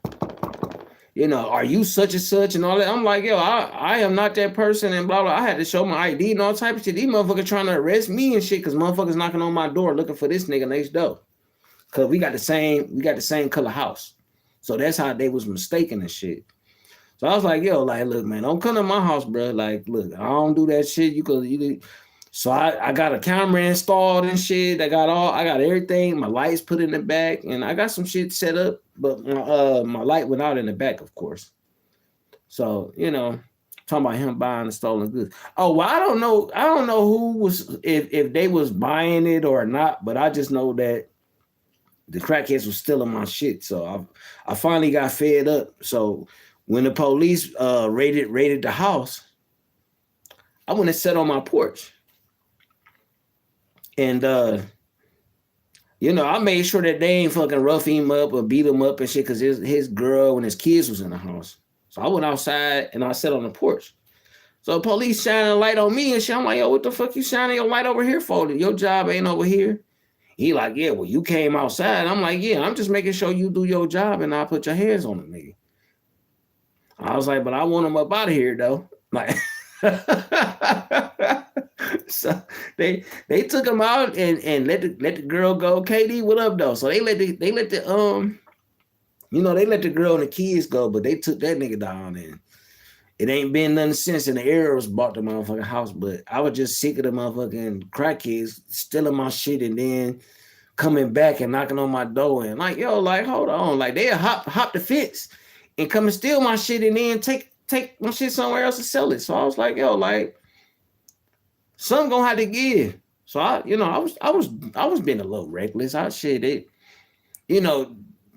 are you such and such and all that? I'm like, yo, I am not that person and blah, blah. I had to show my ID and all type of shit. These motherfuckers trying to arrest me and shit because motherfuckers knocking on my door looking for this nigga next door. Because we got the same color house. So that's how they was mistaken and shit. So I was like, yo, like, look, man, don't come to my house, bro. Like, look, I don't do that shit. You could So I got a camera installed and shit. I got everything. My lights put in the back, and I got some shit set up. But my light went out in the back, of course. So talking about him buying the stolen goods. Oh well, I don't know. I don't know who was if they was buying it or not. But I just know that the crackheads was stealing my shit. So I finally got fed up. So when the police raided the house, I went and sat on my porch. And I made sure that they ain't fucking rough him up or beat him up and shit, because his girl and his kids was in the house. So I went outside and I sat on the porch. So police shining a light on me and shit. I'm like, yo, what the fuck you shining your light over here for? Your job ain't over here. He like, yeah, well, you came outside. I'm like, yeah, I'm just making sure you do your job and I'll put your hands on the nigga. I was like, but I want him up out of here though. Like so they took him out and let the girl go. KD, what up though? So they let the girl and the kids go, but they took that nigga down, and it ain't been nothing since. And the arrows bought the motherfucking house, but I was just sick of the motherfucking crackheads stealing my shit and then coming back and knocking on my door and like, yo, like hold on, like they hop the fence and come and steal my shit and then take my shit somewhere else and sell it. So I was like, yo, like something gonna have to give. So I was being a little reckless.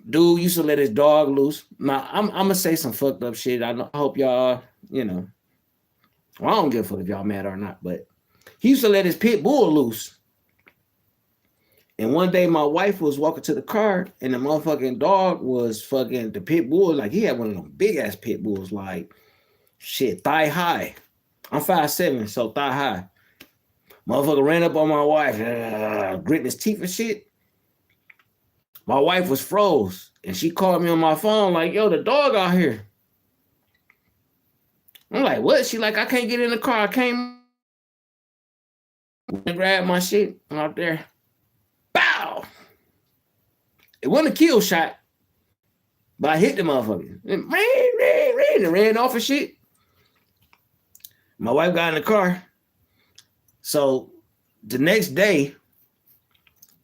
Dude used to let his dog loose. Now I'm gonna say some fucked up shit. I hope y'all, well, I don't give a fuck if y'all mad or not, but he used to let his pit bull loose. And one day my wife was walking to the car and the motherfucking dog was fucking the pit bull. Like he had one of them big ass pit bulls, like shit, thigh high. I'm 5'7", so thigh high. Motherfucker ran up on my wife, gritting his teeth and shit. My wife was froze and she called me on my phone like, yo, the dog out here. I'm like, what? She like, I can't get in the car. I came and grab my shit. I'm out there. Bow! It wasn't a kill shot, but I hit the motherfucker. And ran off and shit. My wife got in the car. So the next day,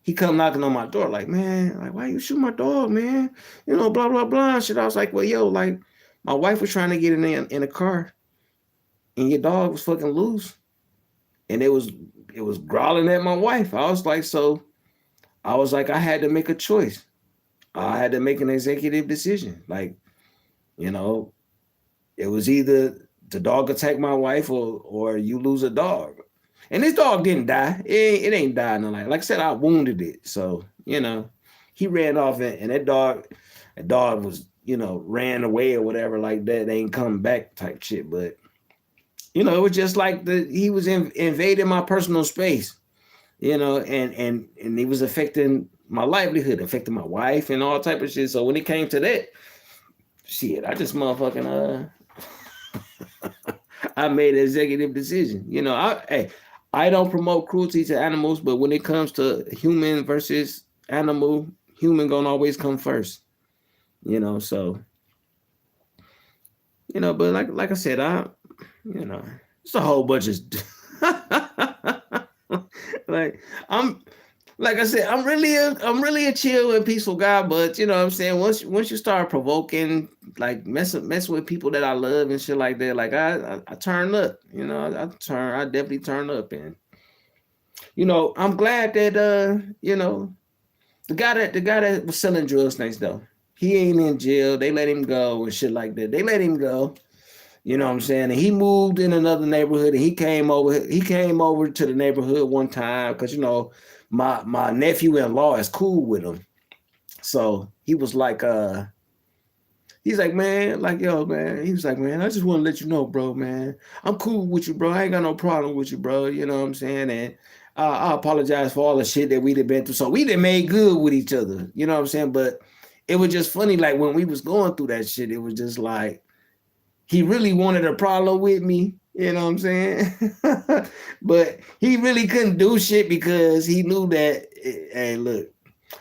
he come knocking on my door like, man, like, why you shoot my dog, man? Blah, blah, blah. Shit. I was like, well, yo, like, my wife was trying to get in a car and your dog was fucking loose. And it was growling at my wife. I was like, I had to make a choice. I had to make an executive decision. Like, it was either the dog attack my wife or you lose a dog. And this dog didn't die. It ain't died. Like I said, I wounded it. So, he ran off and that dog was, ran away or whatever like that. They ain't come back type shit. But, it was just like he was invading my personal space, and he was affecting my livelihood, affecting my wife and all type of shit. So when it came to that, shit, I just motherfucking, I made an executive decision. I don't promote cruelty to animals, but when it comes to human versus animal, human gonna always come first. So, but like I said, it's a whole bunch of I'm really a chill and peaceful guy, but you know what I'm saying, once you start provoking, like messing with people that I love and shit like that, like I turn up, I definitely turn up. And I'm glad that the guy that was selling drugs next door, he ain't in jail. They let him go and shit like that. They let him go. You know what I'm saying? And he moved in another neighborhood and he came over to the neighborhood one time because, my nephew-in-law is cool with him. So he was like, he's like, man, like, yo, man. He was like, man, I just want to let you know, bro, man. I'm cool with you, bro. I ain't got no problem with you, bro. You know what I'm saying? And I apologize for all the shit that we done been through. So we done made good with each other. You know what I'm saying? But it was just funny, like when we was going through that shit, it was just like, he really wanted a problem with me, you know what I'm saying? But he really couldn't do shit because he knew that, hey, look,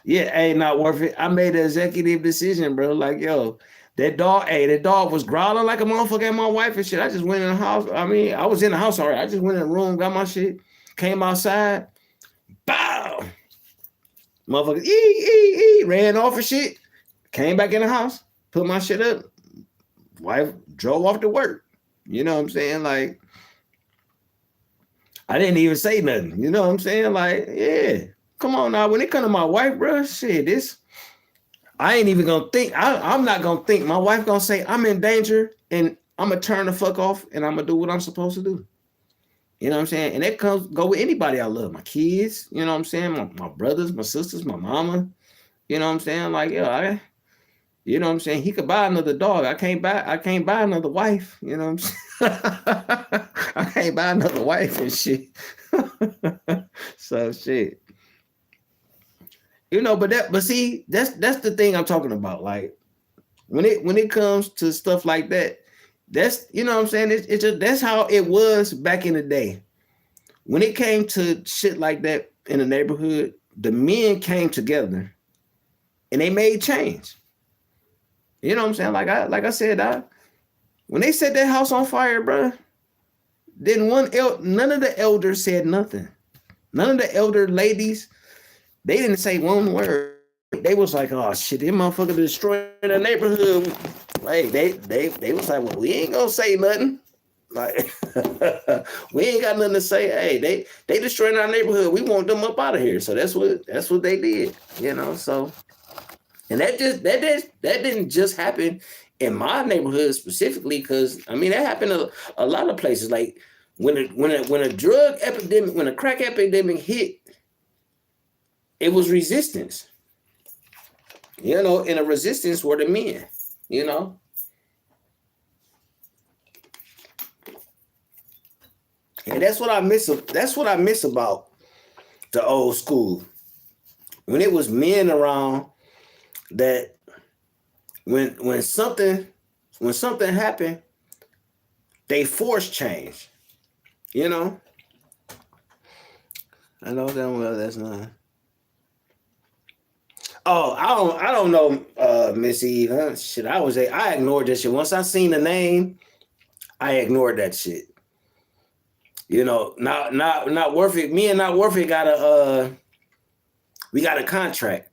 ain't not worth it. I made an executive decision, bro. Like, yo, that dog was growling like a motherfucker at my wife and shit. I just went in the house. I mean, I was in the house already. I just went in the room, got my shit, Came outside, bow. Motherfuckers, ran off and shit. Came back in the house, put my shit up. Wife drove off to work. You know what I'm saying? Like, I didn't even say nothing. You know what I'm saying? Like, yeah. Come on now. When it comes to my wife, bro, shit, I ain't even gonna think. I'm not gonna think. My wife gonna say I'm in danger, and I'm gonna turn the fuck off, and I'm gonna do what I'm supposed to do. You know what I'm saying? And that go with anybody I love. My kids, you know what I'm saying? My brothers, my sisters, my mama. You know what I'm saying? Like, yeah, you know what I'm saying? He could buy another dog. I can't buy another wife. You know what I'm saying? I can't buy another wife and shit. So shit. You know, but see, that's the thing I'm talking about. Like, when it comes to stuff like that, that's, you know what I'm saying? It's just, that's how it was back in the day. When it came to shit like that in the neighborhood, the men came together and they made change. You know what I'm saying? Like I said, when they set that house on fire, bro, then none of the elders said nothing. None of the elder ladies, they didn't say one word. They was like, oh shit, this motherfucker destroying the neighborhood. Like they was like, well, we ain't gonna say nothing. Like, we ain't got nothing to say. Hey, they destroying our neighborhood. We want them up out of here. So that's what they did. You know, so. And that didn't just happen in my neighborhood specifically, because I mean that happened a lot of places. Like when a drug epidemic, when a crack epidemic hit, it was resistance. You know, and the resistance were the men. You know. And that's what I miss. That's what I miss about the old school. When it was men around, that when something happened, they forced change. You know? I know damn well that's not. Oh, I don't know, Miss Eve. Huh? Shit, I ignored that shit. Once I seen the name, I ignored that shit. You know, not worth it. Me and Not Worth It we got a contract.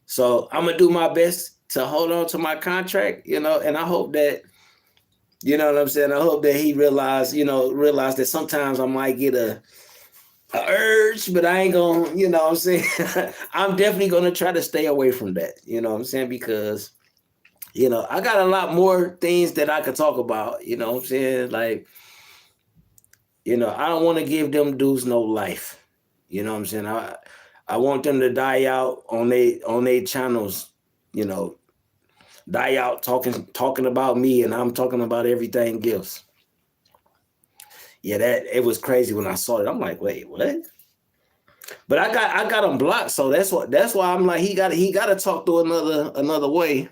So I'm gonna do my best to hold on to my contract, you know, and I hope that, you know what I'm saying? I hope that he realize that sometimes I might get a urge, but I ain't gonna, you know what I'm saying? I'm definitely gonna try to stay away from that, you know what I'm saying? Because, you know, I got a lot more things that I could talk about, you know what I'm saying? Like, you know, I don't want to give them dudes no life. You know what I'm saying? I want them to die out on they channels, you know, die out talking about me, and I'm talking about everything else. Yeah, it was crazy when I saw it. I'm like, wait, what? But I got him blocked, so that's why I'm like, he got to talk to another way.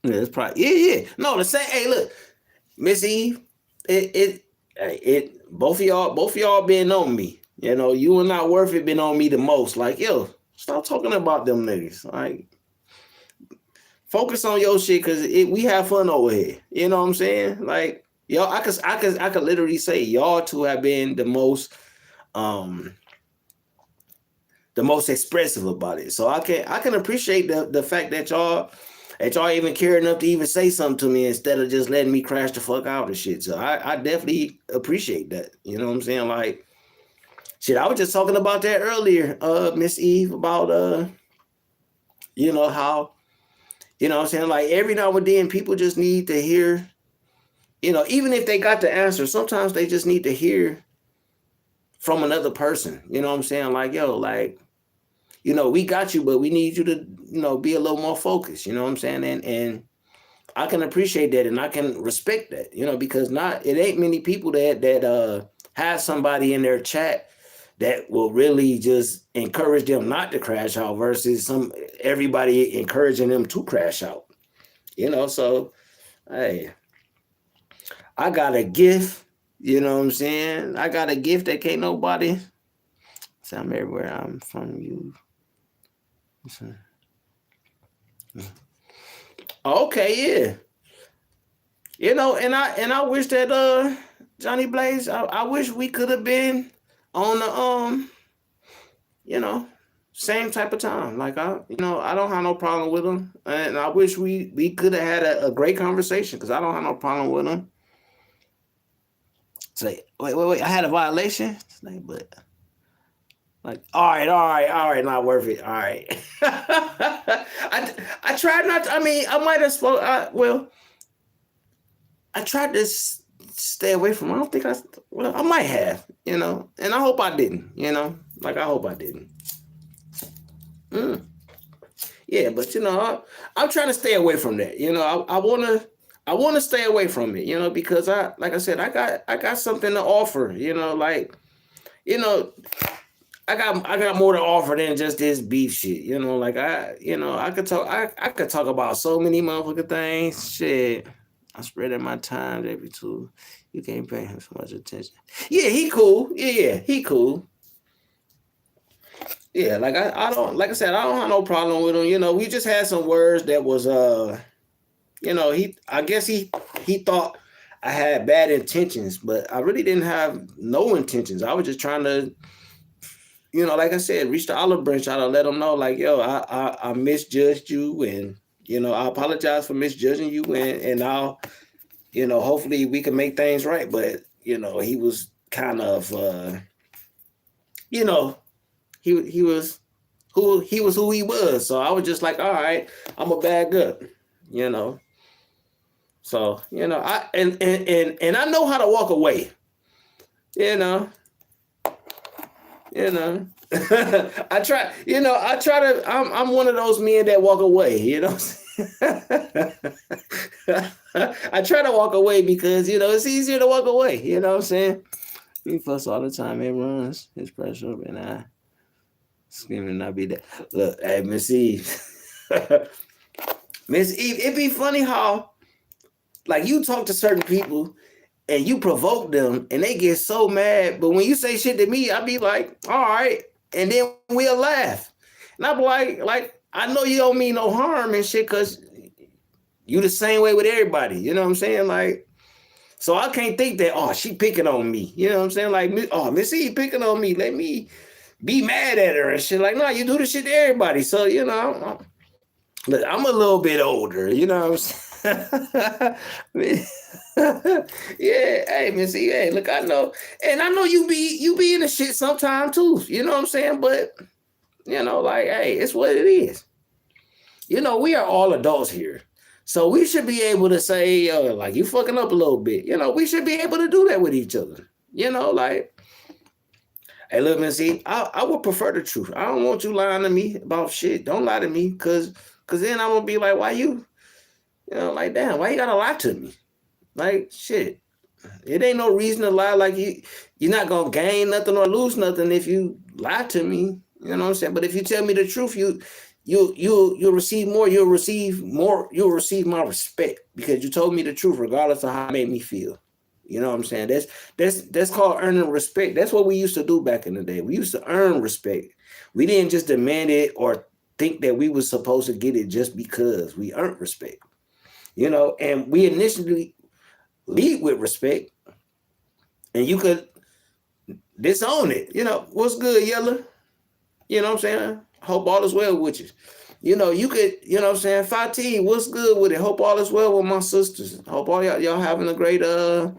Yeah, it's probably yeah. No, the same. Hey, look, Miss Eve, both of y'all been on me. You know, you and Not Worth It been on me the most. Like, yo, stop talking about them niggas. Like, focus on your shit, because we have fun over here. You know what I'm saying? Like, yo, I could literally say y'all two have been the most expressive about it. So I can appreciate the fact that y'all even care enough to even say something to me instead of just letting me crash the fuck out and shit. So I definitely appreciate that. You know what I'm saying? Like, shit, I was just talking about that earlier, Miss Eve, about you know, how, you know what I'm saying? Like, every now and then people just need to hear, you know, even if they got the answer, sometimes they just need to hear from another person. You know what I'm saying? Like, yo, like, you know, we got you, but we need you to, you know, be a little more focused. You know what I'm saying? And I can appreciate that, and I can respect that, you know, because it ain't many people that have somebody in their chat that will really just encourage them not to crash out versus everybody encouraging them to crash out. You know, so hey, I got a gift, you know what I'm saying? I got a gift that can't nobody. So I'm everywhere. I'm from you. Okay, yeah. You know, and I wish that Johnny Blaze, I wish we could have been on the you know, same type of time. Like I don't have no problem with him, and I wish we could have had a great conversation because I don't have no problem with him. Say, wait, I had a violation, but like, all right, not worth it. All right. I tried not to. I mean, I might have spoke. I tried to stay away from. I don't think I. Well, I might have, and I hope I didn't. Like I hope I didn't. Yeah, but I'm trying to stay away from that. I wanna stay away from it. Because like I said, I got something to offer. I got more to offer than just this beef shit. Like I could talk. I could talk about so many motherfucking things. Shit. I'm spreading my time every two. You can't pay him so much attention. Yeah, he cool. Yeah, he cool. Yeah, like I don't, like I said, I don't have no problem with him. We just had some words that was I guess he thought I had bad intentions, but I really didn't have no intentions. I was just trying to, like I said, reach the olive branch out and let him know, like, yo, I misjudged you, and I apologize for misjudging you, and I'll, hopefully we can make things right. But he was kind of, he was who he was. So I was just like, all right, I'm a bad gut, So I and I know how to walk away, I try to. I'm one of those men that walk away. I try to walk away because it's easier to walk away. You know what I'm saying? We fuss all the time. It runs his pressure up, and I screaming. Not be that. Look, hey, Miss Eve. Miss Eve, it'd be funny how, like, you talk to certain people and you provoke them and they get so mad. But when you say shit to me, I be like, all right. And then we'll laugh. And I be like, I know you don't mean no harm and shit because you the same way with everybody. You know what I'm saying? Like, so I can't think that, oh, she picking on me. You know what I'm saying? Like, oh, Miss E picking on me. Let me be mad at her and shit. Like, no, you do the shit to everybody. So, look, I'm a little bit older. You know what I'm saying? Yeah, hey, Missy, hey, look, I know, and I know you be in the shit sometime too. You know what I'm saying? But like, hey, it's what it is. We are all adults here, so we should be able to say, like, you fucking up a little bit. We should be able to do that with each other. Like, hey, look, Missy, I would prefer the truth. I don't want you lying to me about shit. Don't lie to me, cause then I'm gonna be like, why you, like, damn, why you gotta lie to me? Like, shit, it ain't no reason to lie. Like, you're not gonna gain nothing or lose nothing if you lie to me. You know what I'm saying? But if you tell me the truth, you'll receive more. You'll receive more. You'll receive my respect because you told me the truth, regardless of how it made me feel. You know what I'm saying? That's called earning respect. That's what we used to do back in the day. We used to earn respect. We didn't just demand it or think that we were supposed to get it just because we earned respect. And we initially lead with respect, and you could disown it. What's good, Yella? You know what I'm saying? Hope all is well with you. You could, what I'm saying? Fatih, what's good with it? Hope all is well with my sisters. Hope all y'all having a great, I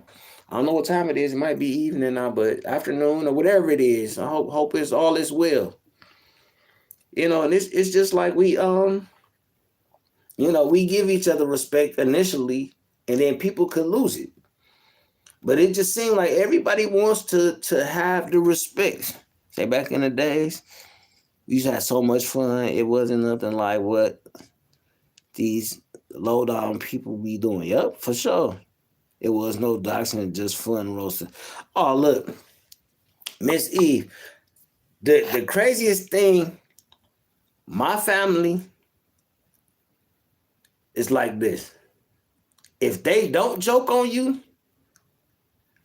don't know what time it is. It might be evening now, but afternoon or whatever it is. I hope it's all is well. And it's just like we give each other respect initially, and then people could lose it. But it just seemed like everybody wants to have the respect. Say, back in the days, we used to have so much fun. It wasn't nothing like what these low-down people be doing. Yep, for sure. It was no doxing, just fun roasting. Oh, look, Miss Eve, the craziest thing, my family is like this. If they don't joke on you,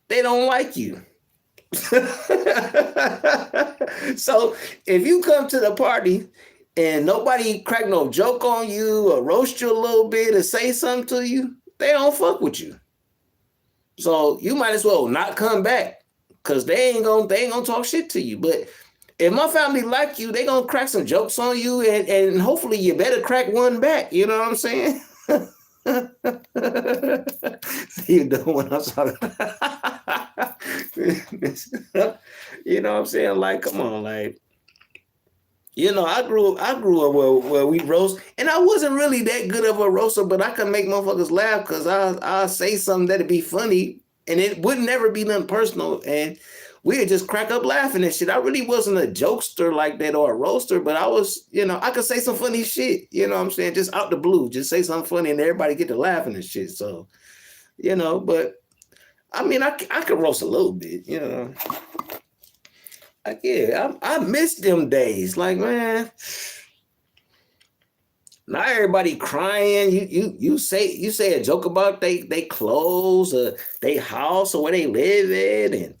they don't like you. So if you come to the party and nobody crack no joke on you or roast you a little bit or say something to you, they don't fuck with you. So you might as well not come back because they ain't gonna talk shit to you. But if my family like you, they gonna crack some jokes on you, and hopefully you better crack one back. You know what I'm saying? You know what I'm talking about. You know what I'm saying? Like, come on, like, you know, I grew up where we roast, and I wasn't really that good of a roaster, but I could make motherfuckers laugh because I'll say something that'd be funny, and it would never be nothing personal, and we'd just crack up laughing and shit. I really wasn't a jokester like that or a roaster, but I was, you know, I could say some funny shit, you know what I'm saying? Just out the blue, just say something funny and everybody get to laughing and shit. So, you know, but I mean, I could roast a little bit, you know. Like, yeah, I miss them days. Like, man, not everybody crying. You say a joke about they clothes or they house or where they live in, and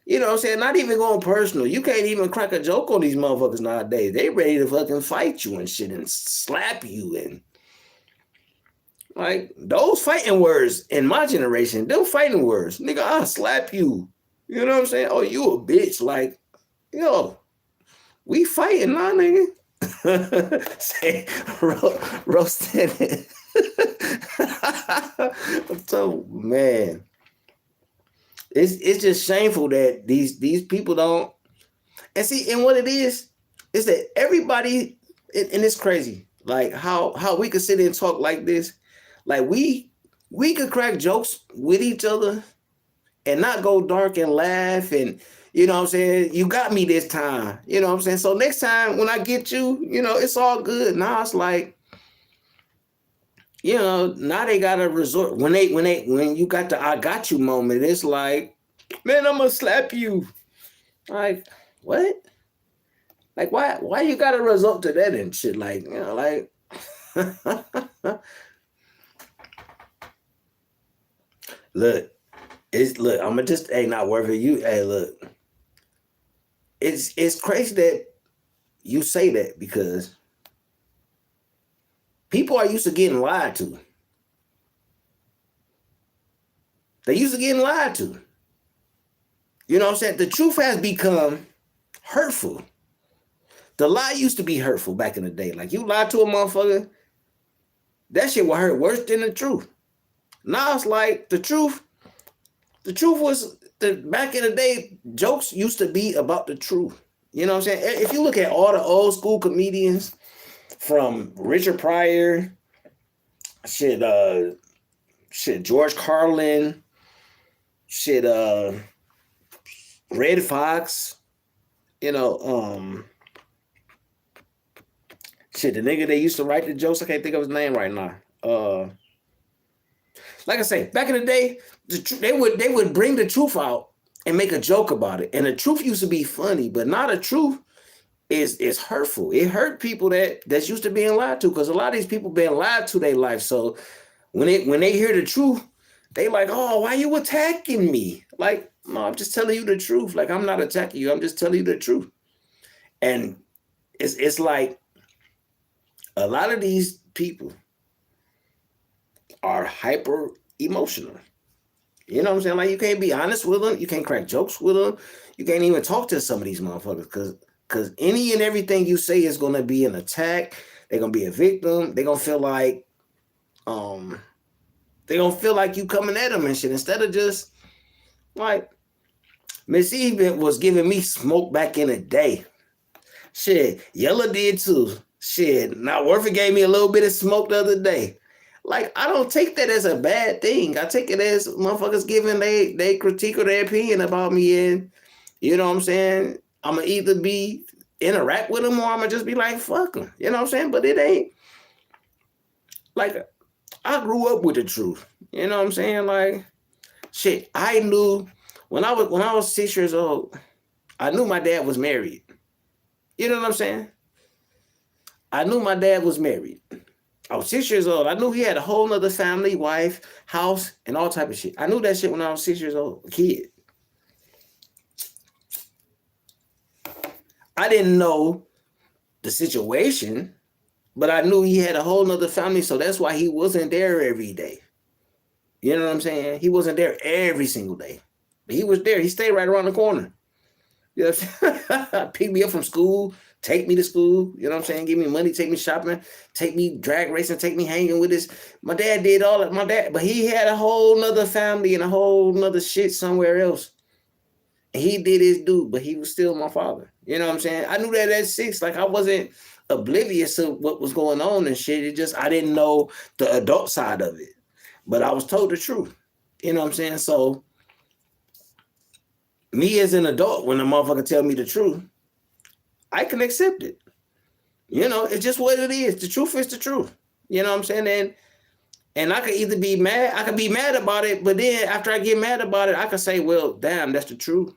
you know what I'm saying? Not even going personal. You can't even crack a joke on these motherfuckers nowadays. They ready to fucking fight you and shit and slap you, and like those fighting words in my generation, them fighting words, nigga, I'll slap you. You know what I'm saying? Oh, you a bitch. Like, yo, we fighting now, nigga. Say roasted it. So, man, it's just shameful that these people don't. And see, and what it is that everybody, and it's crazy, like how we could sit and talk like this, like we could crack jokes with each other and not go dark and laugh, and you know what I'm saying, you got me this time, you know what I'm saying, so next time when I get you, you know, it's all good. Now it's like, you know, now they gotta resort when you got the I got you moment, it's like, man, I'm gonna slap you. Like, what? Like, why you gotta resort to that and shit? Like, you know, like look, I'm gonna just, hey, not worth it. You, hey, look, it's crazy that you say that because people are used to getting lied to. They used to getting lied to. You know what I'm saying? The truth has become hurtful. The lie used to be hurtful back in the day. Like, you lied to a motherfucker, that shit will hurt worse than the truth. Now it's like the truth was back in the day, jokes used to be about the truth. You know what I'm saying? If you look at all the old school comedians, from Richard Pryor, George Carlin, Red Fox, you know, the nigga they used to write the jokes, I can't think of his name right now. Like I say, back in the day, they would bring the truth out and make a joke about it. And the truth used to be funny, but now the truth is hurtful. It hurt people that's used to being lied to, because a lot of these people been lied to their life. So when they hear the truth, they like, oh, why you attacking me? Like, no, I'm just telling you the truth. Like, I'm not attacking you. I'm just telling you the truth. And it's like a lot of these people are hyper emotional. You know what I'm saying? Like, you can't be honest with them. You can't crack jokes with them. You can't even talk to some of these motherfuckers because any and everything you say is going to be an attack. They're going to be a victim. They're going to feel like you coming at them and shit, instead of just like Miss Eve was giving me smoke back in the day. Shit, Yella did too. Shit, Not Worth It gave me a little bit of smoke the other day. Like, I don't take that as a bad thing. I take it as motherfuckers giving they critique or their opinion about me, and you know what I'm saying? I'm gonna either interact with them or I'm gonna just be like, fuck them. You know what I'm saying? But it ain't like, I grew up with the truth. You know what I'm saying? Like, shit, I knew when I was 6 years old, I knew my dad was married. You know what I'm saying? I knew my dad was married. I was 6 years old. I knew he had a whole nother family, wife, house, and all type of shit. I knew that shit when I was 6 years old, a kid. I didn't know the situation, but I knew he had a whole nother family, so that's why he wasn't there every day. You know what I'm saying? He wasn't there every single day, but he was there. He stayed right around the corner. You know what I'm saying? Pick me up from school, take me to school, you know what I'm saying? Give me money, take me shopping, take me drag racing, take me hanging with his. My dad did all that. My dad, but he had a whole nother family and a whole nother shit somewhere else. And he did his due, but he was still my father. You know what I'm saying? I knew that at 6. Like, I wasn't oblivious of what was going on and shit. It just, I didn't know the adult side of it. But I was told the truth. You know what I'm saying? So me as an adult, when a motherfucker tell me the truth, I can accept it. You know, it's just what it is. The truth is the truth. You know what I'm saying? And I could either be mad, I could be mad about it, but then after I get mad about it, I could say, well, damn, that's the truth.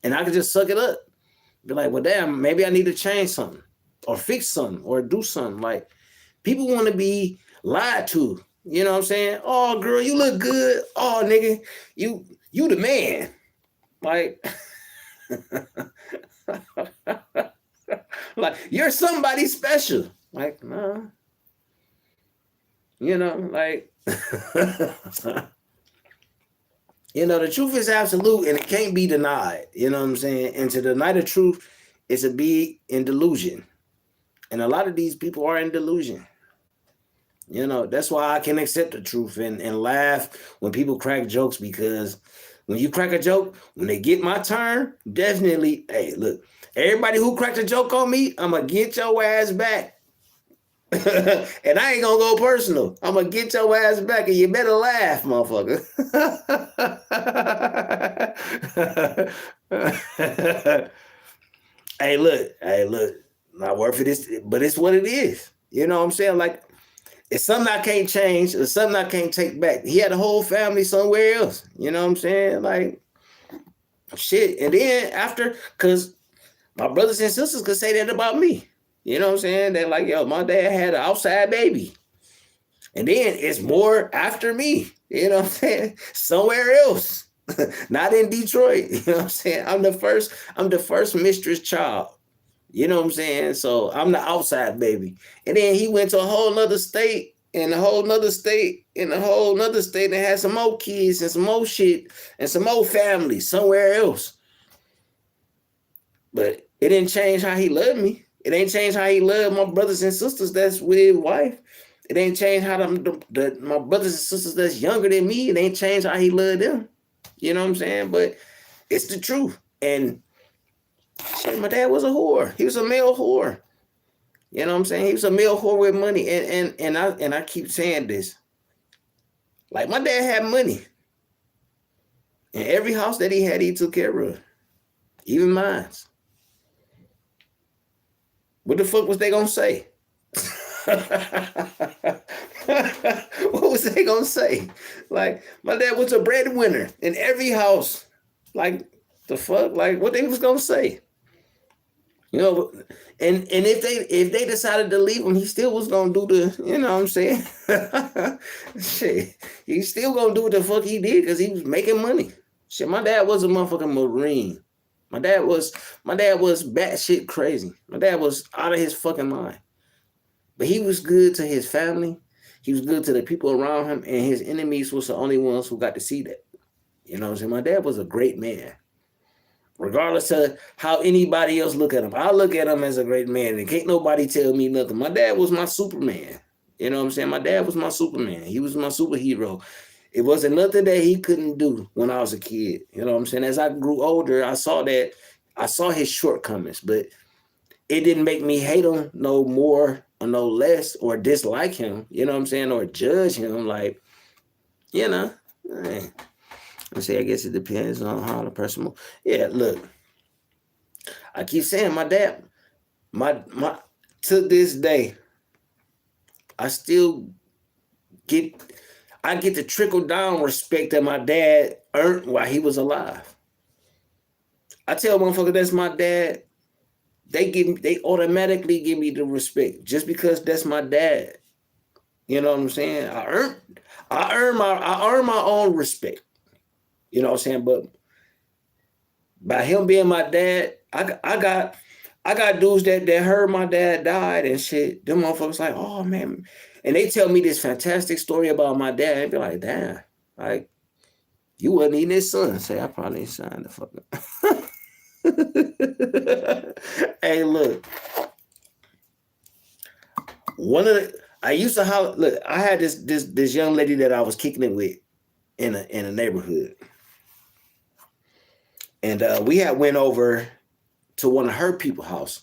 And I could just suck it up. Be like, well, damn, maybe I need to change something or fix something or do something. Like, people want to be lied to. You know what I'm saying? Oh, girl, you look good. Oh, nigga, you the man. Like, like, you're somebody special. Like, no. You know, like, you know, the truth is absolute and it can't be denied. You know what I'm saying? And to deny the truth is to be in delusion. And a lot of these people are in delusion. You know, that's why I can accept the truth and laugh when people crack jokes, because when you crack a joke, when they get my turn, definitely, hey, look, everybody who cracked a joke on me, I'm going to get your ass back. And I ain't going to go personal. I'm going to get your ass back and you better laugh, motherfucker. Hey, look, not worth for this, but it's what it is. You know what I'm saying? Like, it's something I can't change. It's something I can't take back. He had a whole family somewhere else. You know what I'm saying? Like, shit. And then after, because my brothers and sisters could say that about me. You know what I'm saying? They're like, yo, my dad had an outside baby. And then it's more after me. You know what I'm saying? Somewhere else. Not in Detroit. You know what I'm saying? I'm the first mistress child. You know what I'm saying? So I'm the outside baby. And then he went to a whole nother state and a whole nother state and a whole nother state and had some more kids and some more shit and some more family somewhere else. But it didn't change how he loved me. It ain't changed how he loved my brothers and sisters that's with his wife. It ain't changed how my brothers and sisters that's younger than me. It ain't changed how he loved them. You know what I'm saying? But it's the truth. And shit, my dad was a whore. He was a male whore. You know what I'm saying? He was a male whore with money. And I keep saying this. Like, my dad had money. And every house that he had, he took care of. Even mine. What the fuck was they gonna say? What was they gonna say? Like, my dad was a breadwinner in every house. Like, the fuck? Like, what they was gonna say? You know, and if they decided to leave him, he still was gonna do the, you know what I'm saying? Shit, he still gonna do what the fuck he did because he was making money. Shit, my dad was a motherfucking Marine. My dad was batshit crazy. My dad was out of his fucking mind. But he was good to his family. He was good to the people around him, and his enemies was the only ones who got to see that. You know what I'm saying? My dad was a great man. Regardless of how anybody else look at him, I look at him as a great man, and can't nobody tell me nothing. My dad was my Superman. You know what I'm saying? My dad was my Superman. He was my superhero. It wasn't nothing that he couldn't do when I was a kid. You know what I'm saying? As I grew older, I saw his shortcomings, but it didn't make me hate him no more or no less or dislike him, you know what I'm saying, or judge him. Like, you know, I say, I guess it depends on how the person moves. Yeah, look, I keep saying my dad, my to this day, I get the trickle down respect that my dad earned while he was alive. I tell motherfuckers that's my dad, they automatically give me the respect just because that's my dad. You know what I'm saying? I earn my own respect. You know what I'm saying? But by him being my dad, I got dudes that heard my dad died and shit. Them motherfuckers like, oh man. And they tell me this fantastic story about my dad. And be like, damn, Like, you wasn't eating his son. Say, I probably ain't signed the fuck up. Hey, look. I used to have, look, I had this young lady that I was kicking it with in a neighborhood. And we had went over to one of her people's house.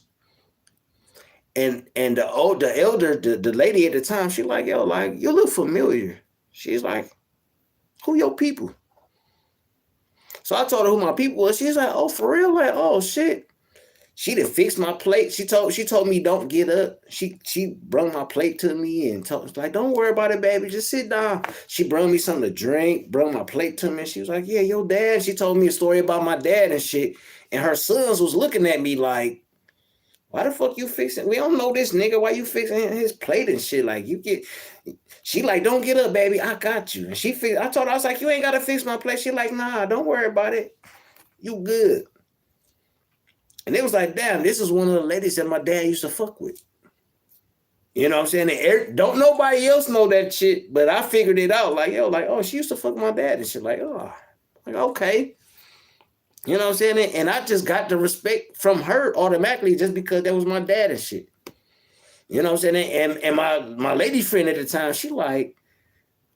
And the lady at the time, she like, yo, like, you look familiar. She's like, who your people? So I told her who my people was. She's like, oh, for real? Like, oh shit. She done fixed my plate. She told me don't get up. She brought my plate to me and told like, don't worry about it, baby. Just sit down. She brought me something to drink, brought my plate to me. And she was like, yeah, your dad. She told me a story about my dad and shit. And her sons was looking at me like, why the fuck you fixing? We don't know this nigga. Why you fixing his plate and shit? Like, you get. She like, don't get up, baby. I got you. And I told her, I was like, you ain't gotta fix my plate. She like, nah, don't worry about it. You good. And it was like, damn, this is one of the ladies that my dad used to fuck with. You know what I'm saying? And don't nobody else know that shit, but I figured it out. Like, yo, like, oh, she used to fuck my dad and shit. Like, oh, like, okay. You know what I'm saying? And I just got the respect from her automatically just because that was my dad and shit. You know what I'm saying? And my lady friend at the time, she like,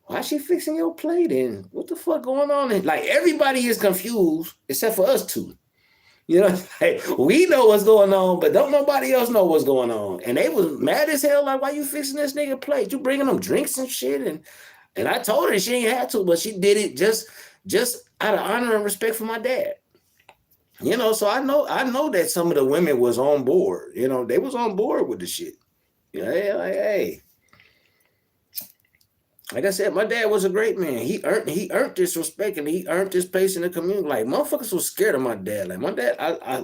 why she fixing your plate and what the fuck going on? And like, everybody is confused except for us two. You know, like, we know what's going on, but don't nobody else know what's going on. And they was mad as hell, like, why you fixing this nigga plate? You bringing them drinks and shit? And I told her she ain't had to, but she did it just out of honor and respect for my dad. You know, so I know that some of the women was on board. You know, they was on board with the shit. You know, like, hey. Like I said, my dad was a great man. He earned this respect and he earned this place in the community. Like, motherfuckers was scared of my dad. Like, my dad,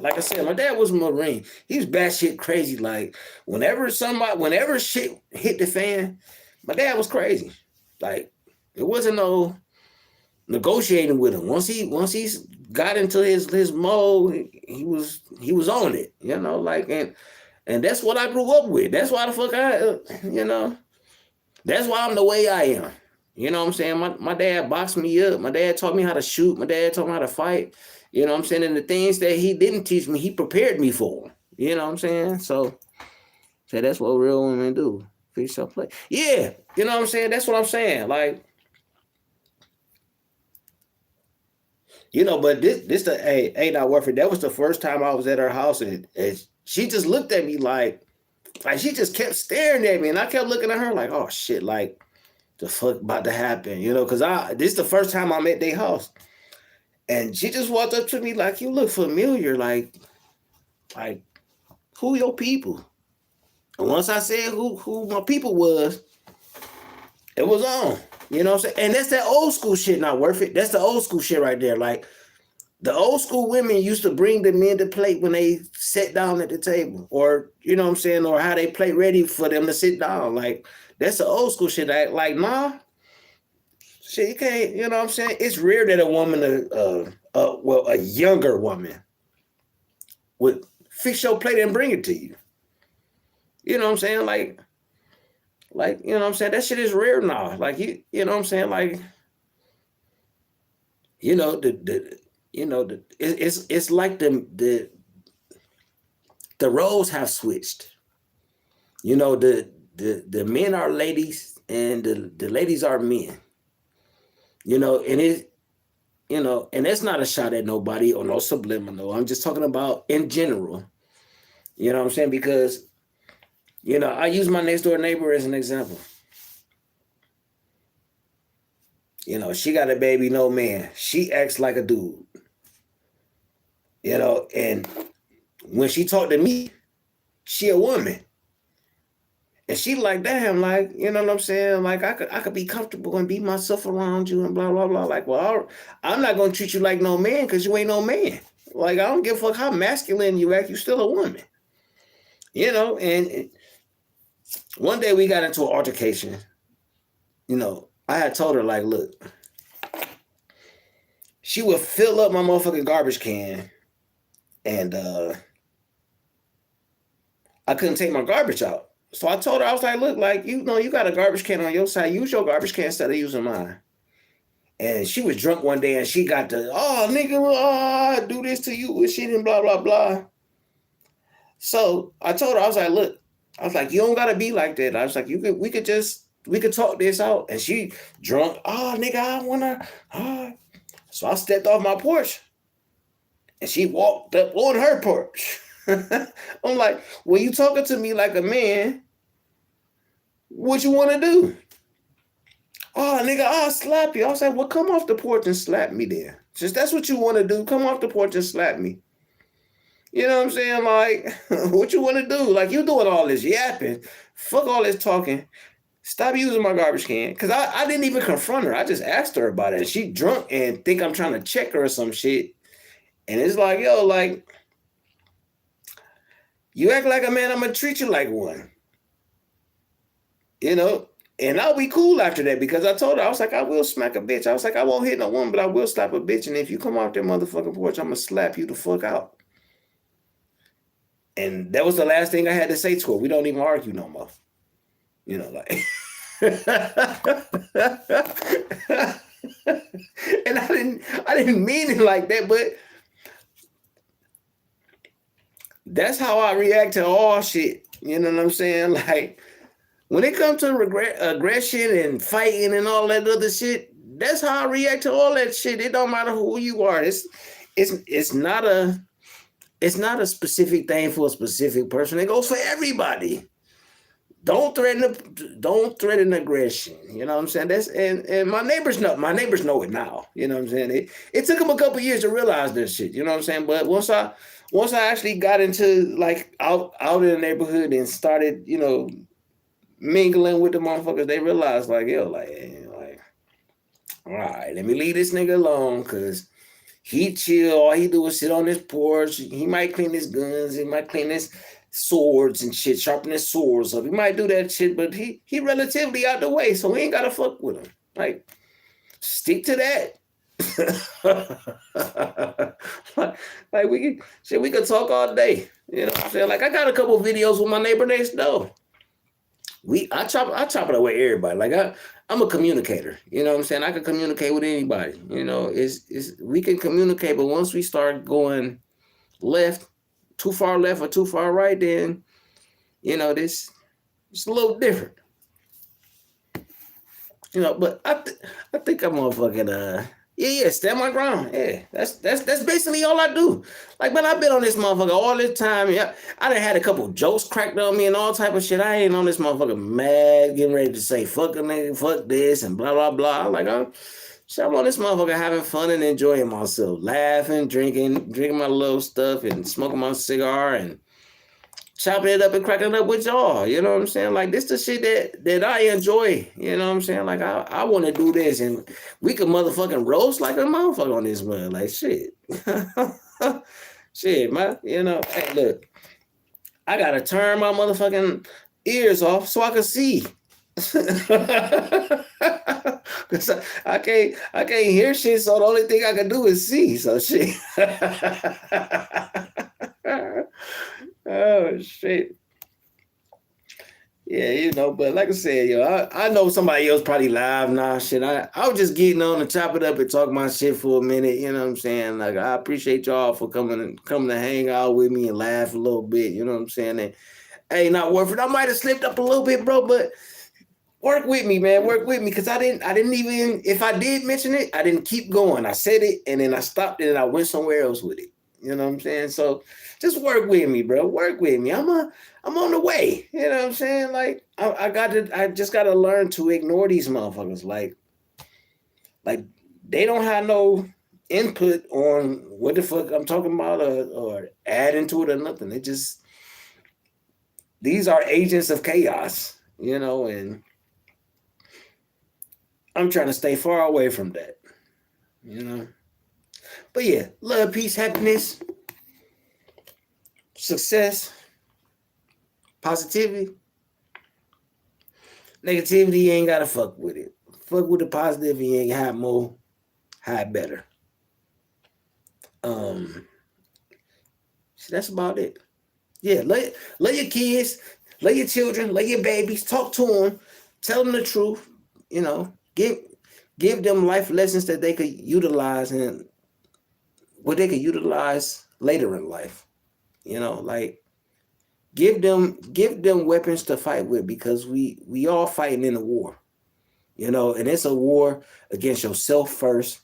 like I said, my dad was a Marine. He was batshit crazy. Like, whenever shit hit the fan, my dad was crazy. Like, it wasn't no negotiating with him. Once he got into his mode, he was on it. You know, like, and that's what I grew up with. That's why the fuck you know. That's why I'm the way I am. You know what I'm saying? My dad boxed me up. My dad taught me how to shoot. My dad taught me how to fight. You know what I'm saying? And the things that he didn't teach me, he prepared me for. You know what I'm saying? So that's what real women do. Fix your plate. Yeah. You know what I'm saying? That's what I'm saying. Like, you know, but this ain't not worth it. That was the first time I was at her house and she just looked at me like she just kept staring at me, and I kept looking at her like, oh shit, like the fuck about to happen, you know? Because this is the first time I'm at their house, and she just walked up to me like, you look familiar, like who your people? And once I said who my people was, it was on. You know what I'm saying? And that's that old school shit not worth it. That's the old school shit right there. Like, the old school women used to bring the men to plate when they sat down at the table, or, you know what I'm saying, or how they plate ready for them to sit down. Like, that's the old school shit. Like, nah, shit, you can't, you know what I'm saying? It's rare that a woman, a younger woman would fix your plate and bring it to you. You know what I'm saying? Like, you know what I'm saying? That shit is rare now. Like, you know what I'm saying? Like, you know, it's like the roles have switched. You know, the men are ladies and the ladies are men. You know, and it's not a shot at nobody or no subliminal. I'm just talking about in general. You know what I'm saying? Because, you know, I use my next door neighbor as an example. You know, she got a baby, no man. She acts like a dude. You know, and when she talked to me, she a woman. And she like, damn, like, you know what I'm saying? Like, I could be comfortable and be myself around you and blah, blah, blah. Like, well, I'm not going to treat you like no man because you ain't no man. Like, I don't give a fuck how masculine you act. You still a woman. You know, and one day we got into an altercation. You know, I had told her, like, look, she would fill up my motherfucking garbage can and I couldn't take my garbage out. So I told her, I was like, look, like, you know, you got a garbage can on your side. Use your garbage can instead of using mine. And she was drunk one day and she got to, oh, nigga, I do this to you and shit and blah, blah, blah. So I told her, I was like, look, I was like, you don't gotta be like that. I was like, we could talk this out. And she drunk, oh, nigga, I wanna, So I stepped off my porch and she walked up on her porch. I'm like, well, you talking to me like a man, what you wanna do? Oh, nigga, I'll slap you. I was like, well, come off the porch and slap me then. Just that's what you want to do. Come off the porch and slap me. You know what I'm saying? Like, what you want to do? Like, you doing all this yapping. Fuck all this talking. Stop using my garbage can. Because I didn't even confront her. I just asked her about it. She drunk and think I'm trying to check her or some shit. And it's like, yo, like, you act like a man, I'm going to treat you like one. You know? And I'll be cool after that because I told her, I was like, I will smack a bitch. I was like, I won't hit no woman, but I will slap a bitch. And if you come off that motherfucking porch, I'm going to slap you the fuck out. And that was the last thing I had to say to her. We don't even argue no more. You know, like. And I didn't mean it like that, but that's how I react to all shit. You know what I'm saying? Like, when it comes to aggression and fighting and all that other shit, that's how I react to all that shit. It don't matter who you are. It's not a specific thing for a specific person. It goes for everybody. Don't threaten aggression. You know what I'm saying? That's and my neighbors know it now. You know what I'm saying? It took them a couple years to realize this shit. You know what I'm saying? But once I actually got into like out in the neighborhood and started, you know, mingling with the motherfuckers, they realized like, yo, like, all right, let me leave this nigga alone because he chill. All he do is sit on his porch. He might clean his guns. He might clean his swords and shit, sharpen his swords up. He might do that shit, but he relatively out the way, so we ain't gotta fuck with him. Like, stick to that. like we could talk all day. You know what I'm saying? Like, I got a couple videos with my neighbor next door. I chop it up with everybody. Like I'm a communicator. You know what I'm saying? I can communicate with anybody. You know, we can communicate, but once we start going left, too far left or too far right, then you know it's a little different. You know, but I think I'm motherfucking stand my ground. Yeah, that's basically all I do. Like, man, I've been on this motherfucker all this time. Yeah, I done had a couple jokes cracked on me and all type of shit. I ain't on this motherfucker mad, getting ready to say fuck a nigga, fuck this, and blah blah blah. Like I'm on this motherfucker having fun and enjoying myself, laughing, drinking my little stuff, and smoking my cigar and chopping it up and cracking it up with y'all. You know what I'm saying? Like, this the shit that I enjoy. You know what I'm saying? Like, I want to do this, and we could motherfucking roast like a motherfucker on this one. Like, shit. Shit, man. You know, hey, look. I got to turn my motherfucking ears off so I can see. Cause I can't hear shit, so the only thing I can do is see. So shit. Oh shit. Yeah, you know, but like I said, yo, I know somebody else probably live now. Shit, I was just getting on to chop it up and talk my shit for a minute. You know what I'm saying? Like, I appreciate y'all for coming to hang out with me and laugh a little bit. You know what I'm saying? And, hey, not worth it. I might have slipped up a little bit, bro, but work with me, man. Work with me, because I didn't even, if I did mention it, I didn't keep going. I said it, and then I stopped it, and I went somewhere else with it. You know what I'm saying? So just work with me, bro. Work with me. I'm on the way. You know what I'm saying? Like, I just gotta learn to ignore these motherfuckers. Like they don't have no input on what the fuck I'm talking about or adding to it or nothing. These are agents of chaos, you know, and I'm trying to stay far away from that, you know. But yeah, love, peace, happiness, success, positivity. Negativity, you ain't gotta fuck with it. Fuck with the positive, you ain't have more, have better. So that's about it. Yeah, love your kids, love your children, love your babies, talk to them, tell them the truth, you know, give give them life lessons that they could utilize and what they could utilize later in life. You know, like give them weapons to fight with, because we all fighting in a war. You know, and it's a war against yourself first,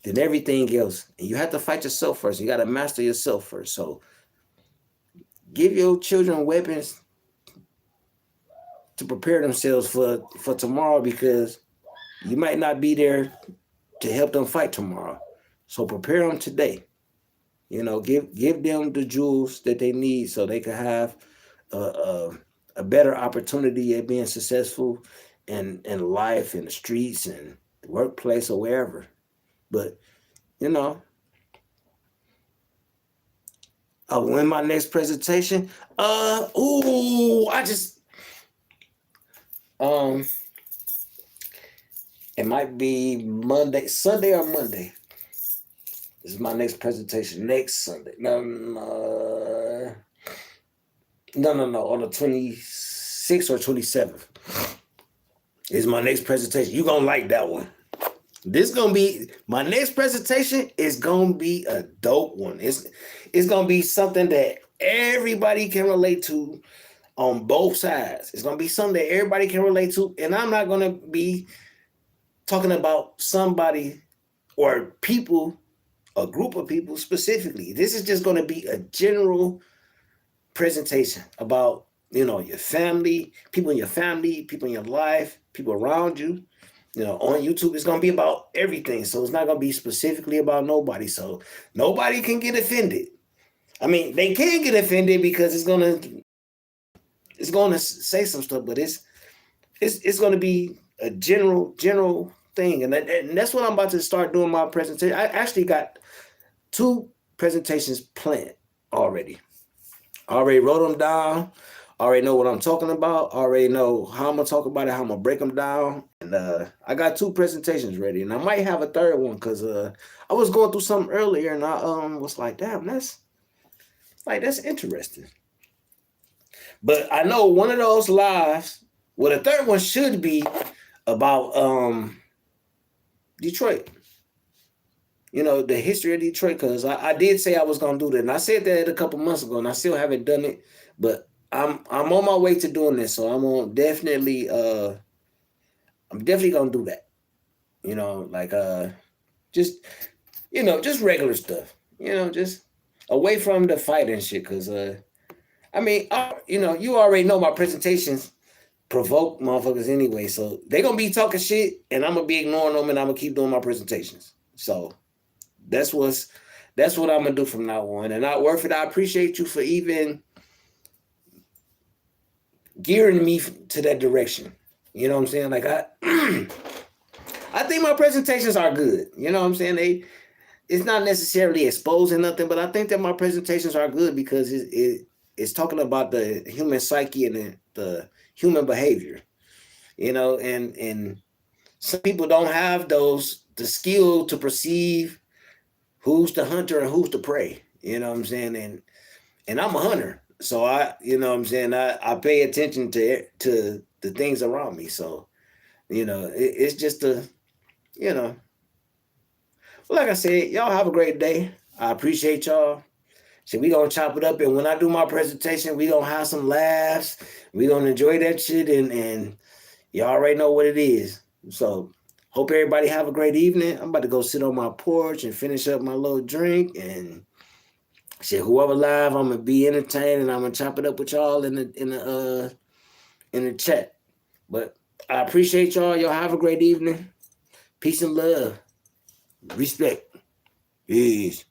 then everything else. And you have to fight yourself first. You got to master yourself first. So give your children weapons to prepare themselves for tomorrow, because you might not be there to help them fight tomorrow. So prepare them today. You know, give them the jewels that they need so they can have a better opportunity at being successful in life, in the streets and the workplace or wherever. But, you know, when my next presentation, it might be Sunday or Monday. This is my next presentation next Sunday. No, on the 26th or 27th is my next presentation. You're gonna like that one. This gonna be my next presentation. Is gonna be a dope one. It's gonna be something that everybody can relate to on both sides. It's gonna be something that everybody can relate to, and I'm not gonna be talking about somebody or people, a group of people specifically. This is just gonna be a general presentation about, you know, your family, people in your family, people in your life, people around you. You know, on YouTube, it's going to be about everything. So it's not going to be specifically about nobody. So nobody can get offended. I mean, they can get offended because it's going to say some stuff, but it's going to be a general thing. And that's what I'm about to start doing my presentation. I actually got 2 presentations planned already. I already wrote them down. I already know what I'm talking about. I already know how I'm going to talk about it, how I'm going to break them down. And I got 2 presentations ready. And I might have a third one because I was going through something earlier and I was like, damn, that's interesting. But I know one of those lives, well, the third one should be about Detroit. You know, the history of Detroit, because I did say I was going to do that. And I said that a couple months ago, and I still haven't done it. But I'm on my way to doing this, so I'm definitely gonna do that. You know, like just regular stuff. You know, just away from the fight and shit. Cause I mean, you know, you already know my presentations provoke motherfuckers anyway, so they gonna be talking shit, and I'm gonna be ignoring them, and I'm gonna keep doing my presentations. So that's what I'm gonna do from now on. And not worth it. I appreciate you for even gearing me to that direction. You know what I'm saying? Like I think my presentations are good. You know what I'm saying? It's not necessarily exposing nothing, but I think that my presentations are good because it's talking about the human psyche and the human behavior. You know, and some people don't have the skill to perceive who's the hunter and who's the prey. You know what I'm saying? And I'm a hunter. So you know what I'm saying? I pay attention to the things around me. So, you know, it's just you know, well, like I said, y'all have a great day. I appreciate y'all. So we gonna chop it up, and when I do my presentation, we gonna have some laughs. We gonna enjoy that shit, and y'all already know what it is. So hope everybody have a great evening. I'm about to go sit on my porch and finish up my little drink, and shit, whoever live, I'm gonna be entertained, and I'm gonna chop it up with y'all in the chat. But I appreciate y'all. Y'all have a great evening. Peace and love. Respect. Peace.